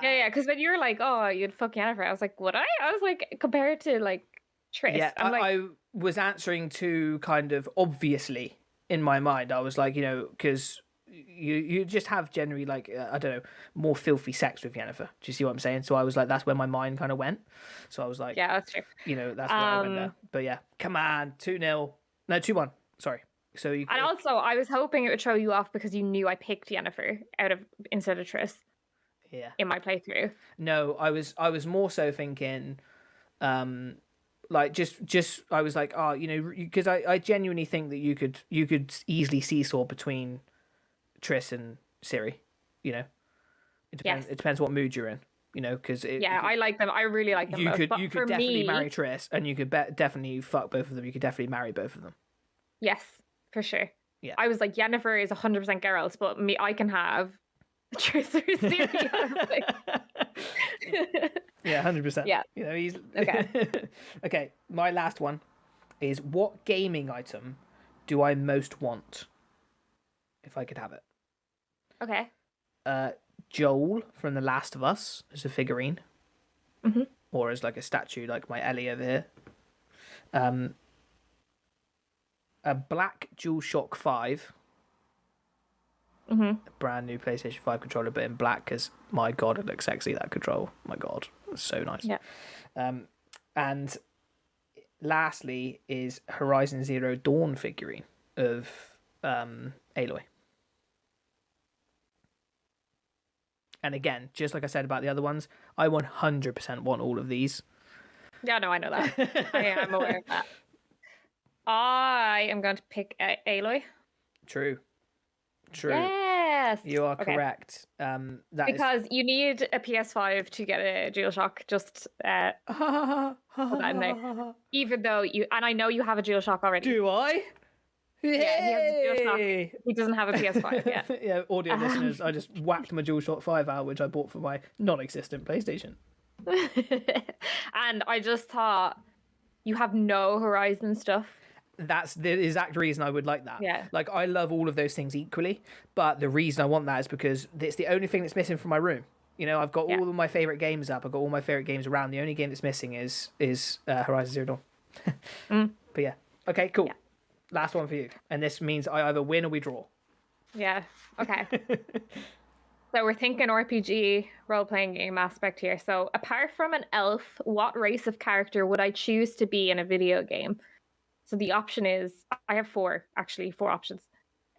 Yeah. Because when you were like, oh, you'd fuck Yennefer, I was like, would I? I was like, compared to like Triss. Yeah, I was answering to kind of obviously in my mind. I was like, because you just have generally like I don't know, more filthy sex with Yennefer. Do you see what I'm saying? So I was like, that's where my mind kind of went. So I was like, yeah, that's true. That's where I went there. But yeah, come on, 2-0, no 2-1. Sorry. So you. And also, I was hoping it would throw you off because you knew I picked Yennefer instead of Triss. Yeah. In my playthrough. No, I was more so thinking, like just I was like, because I genuinely think that you could easily seesaw between Triss and Ciri, It depends. Yes. It depends what mood you're in, because I like them. I really like them. You both. could definitely marry Triss, and you could definitely fuck both of them. You could definitely marry both of them. Yes, for sure. Yeah. I was like, Yennefer is 100% Geralt, but I can have Triss or Ciri. Yeah, 100%. Yeah. You know, he's Okay. Okay, my last one is, what gaming item do I most want if I could have it? Okay. Joel from The Last of Us as a figurine, Mm-hmm. or as like a statue, like my Ellie over here. A black DualShock 5, Mm-hmm. a brand new PlayStation 5 controller, but in black, because my god, it looks sexy, that control. My god, it's so nice. Yeah. And lastly is Horizon Zero Dawn figurine of Aloy. And again, just like I said about the other ones, I 100% want all of these. Yeah, no, I know that. I am aware of that. I am going to pick Aloy. True. Yes. You are Okay. correct. Because you need a PS5 to get a DualShock. Just put that in there. Even though and I know you have a DualShock already. Do I? Yeah, he has a DualShock. He doesn't have a PS5 yet. Yeah, audio listeners, I just whacked my DualShock 5 out, which I bought for my non-existent PlayStation. And I just thought, you have no Horizon stuff. That's the exact reason I would like that. Yeah. Like, I love all of those things equally, but the reason I want that is because it's the only thing that's missing from my room. You know, I've got all of my favorite games up. I've got all my favorite games around. The only game that's missing is Horizon Zero Dawn. But yeah. Okay, cool. Yeah. Last one for you. And this means I either win or we draw. Yeah. Okay. So we're thinking RPG role-playing game aspect here. So apart from an elf, what race of character would I choose to be in a video game? So the option is, I have four options.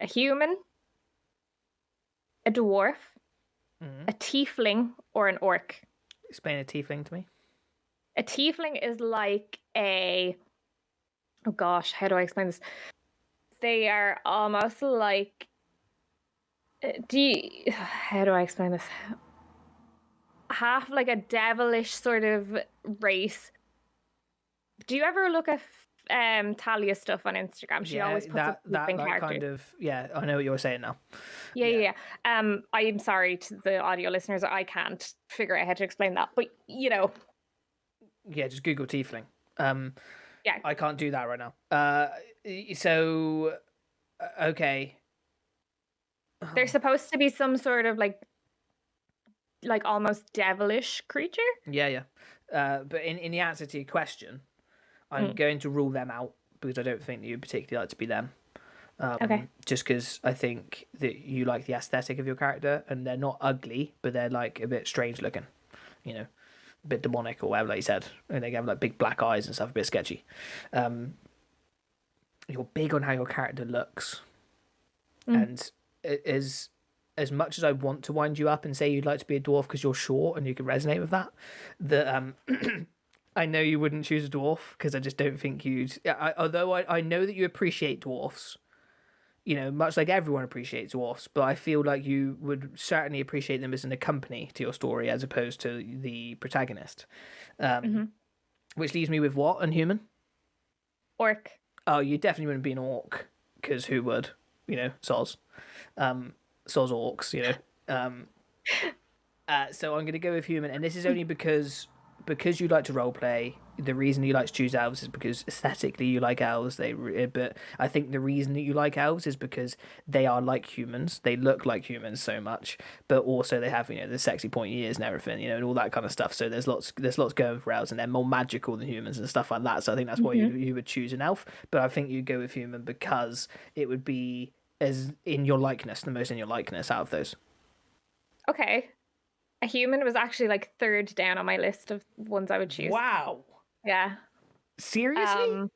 A human, a dwarf, a tiefling, or an orc. Explain a tiefling to me. A tiefling is like oh gosh, how do I explain this? They are almost like, how do I explain this? Half like a devilish sort of race. Do you ever look at Talia's stuff on Instagram? She always puts that tiefling like character. kind of, yeah, I know what you're saying now. Yeah. I'm sorry to the audio listeners, I can't figure out how to explain that, but you know. Yeah, just Google tiefling. Yeah. I can't do that right now. So okay. They're supposed to be some sort of like almost devilish creature. Yeah. But in the answer to your question, I'm going to rule them out because I don't think that you particularly like to be them. Okay. Just because I think that you like the aesthetic of your character, and they're not ugly, but they're like a bit strange looking, you know, a bit demonic or whatever, like you said, and they have like big black eyes and stuff, a bit sketchy. You're big on how your character looks, and as much as I want to wind you up and say you'd like to be a dwarf because you're short and you can resonate with that, I know you wouldn't choose a dwarf because I just don't think you'd. Although I know that you appreciate dwarfs, you know, much like everyone appreciates dwarfs, but I feel like you would certainly appreciate them as an accompaniment to your story as opposed to the protagonist. Which leaves me with what? Unhuman? Orc. Oh, you definitely wouldn't be an orc because who would? You know, soz. Soz orcs, you know. So I'm going to go with human, and this is only because you like to roleplay. The reason you like to choose elves is because aesthetically you like elves. But I think the reason that you like elves is because they are like humans. They look like humans so much, but also they have, you know, the sexy pointy ears and everything, you know, and all that kind of stuff. So there's lots going for elves, and they're more magical than humans and stuff like that. So I think that's why you would choose an elf. But I think you'd go with human because it would be as in your likeness, the most in your likeness out of those. Okay. A human was actually like third down on my list of ones I would choose. Wow. Yeah. Seriously?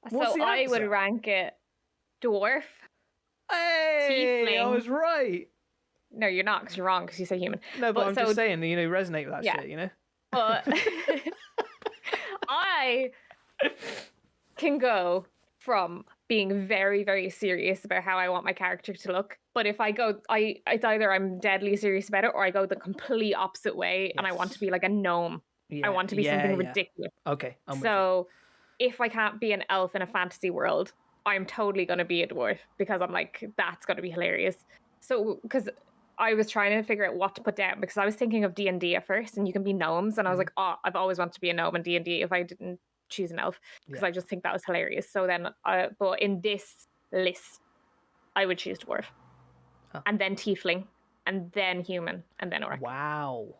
What's So the I would answer? rank it dwarf. Hey, I Tiefling. was right. No, you're not, because you're wrong, because you say human. No, but I'm just saying, you know, resonate with that Yeah. shit, you know? But I can go from being very, very serious about how I want my character to look. But if I go, it's either I'm deadly serious about it or I go the complete opposite way and I want to be like a gnome. I want to be something ridiculous. Okay, I'm with So if I can't be an elf in a fantasy world, I'm totally going to be a dwarf because I'm like, that's going to be hilarious. So, because I was trying to figure out what to put down because I was thinking of D&D at first, and you can be gnomes, and I was like, oh, I've always wanted to be a gnome in D&D if I didn't choose an elf because I just think that was hilarious. So then, but in this list, I would choose dwarf, and then tiefling, and then human, and then orc. Wow.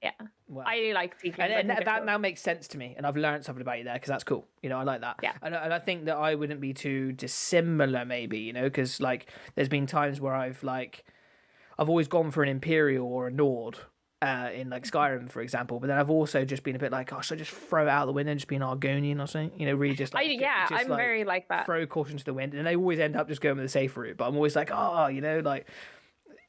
Yeah. Wow. I like tieflings. And that now makes sense to me, and I've learned something about you there because that's cool. You know, I like that. Yeah. And I think that I wouldn't be too dissimilar, maybe. You know, because like there's been times where I've always gone for an Imperial or a Nord. In like Skyrim, for example, but then I've also just been a bit like, oh, should I just throw it out the window and just be an Argonian or something? You know, really just like, I'm very like that. Throw caution to the wind, and they always end up just going with the safe route. But I'm always like, oh, you know, like,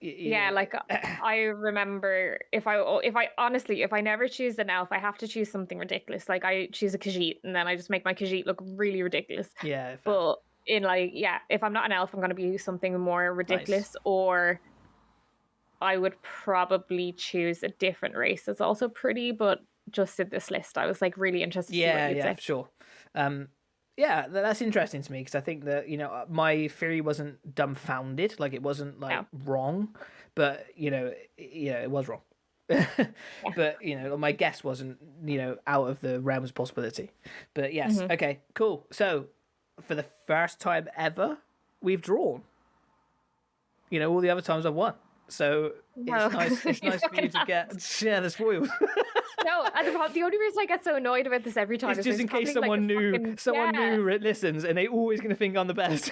like I remember if I never choose an elf, I have to choose something ridiculous. Like I choose a Khajiit, and then I just make my Khajiit look really ridiculous. Yeah, but if I'm not an elf, I'm going to be something more ridiculous, or I would probably choose a different race that's also pretty, but just in this list, I was like really interested to see what you'd say. For sure. That's interesting to me because I think that, you know, my theory wasn't dumbfounded, like it wasn't like wrong, but it was wrong. But, you know, my guess wasn't, you know, out of the realms of possibility. But yes, okay, cool. So for the first time ever, we've drawn. You know, all the other times I've won. So it's nice for you to share the spoils. No, and the only reason I get so annoyed about this every time is just in case someone new listens, and they always going to think I'm the best.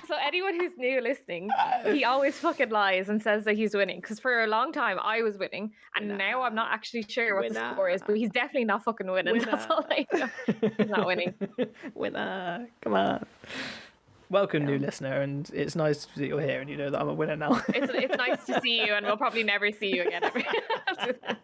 So anyone who's new listening, he always fucking lies and says that he's winning. Because for a long time I was winning, and now I'm not actually sure what the score is. But he's definitely not fucking winning. That's all I know. He's not winning. Winner, come on. Welcome, new listener, and it's nice that you're here and you know that I'm a winner now. It's nice to see you, and we'll probably never see you again after that.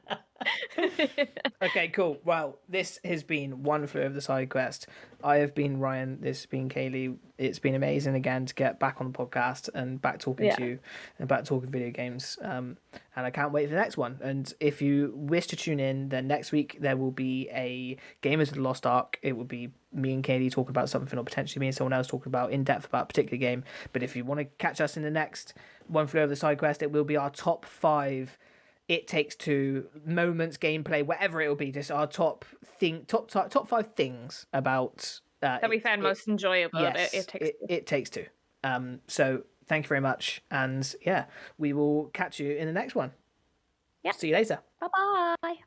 Okay, cool. Well, this has been one Flew Over the Sidequest. I have been Ryan. This has been Kayleigh. It's been amazing again to get back on the podcast and back talking to you and back talking video games. And I can't wait for the next one. And if you wish to tune in, then next week there will be a Gamers of the Lost Ark. It will be me and Kayleigh talking about something, or potentially me and someone else talking about in depth about a particular game. But if you want to catch us in the next one Flew Over the Sidequest, it will be our top 5 It Takes Two moments, gameplay, whatever it will be. Just our top 5 things about that we found most enjoyable. Yes, It Takes Two. So thank you very much, and we will catch you in the next one. Yeah. See you later. Bye-bye.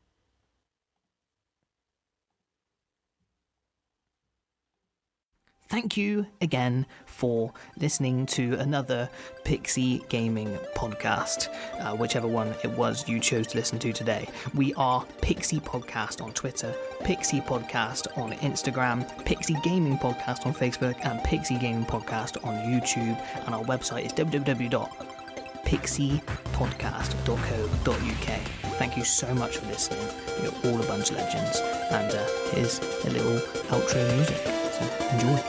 Thank you again for listening to another Pixie Gaming podcast, whichever one it was you chose to listen to today. We are Pixie Podcast on Twitter, Pixie Podcast on Instagram, Pixie Gaming Podcast on Facebook, and Pixie Gaming Podcast on YouTube. And our website is www.pixiepodcast.co.uk. Thank you so much for listening. You're all a bunch of legends. And here's a little outro music. So enjoy.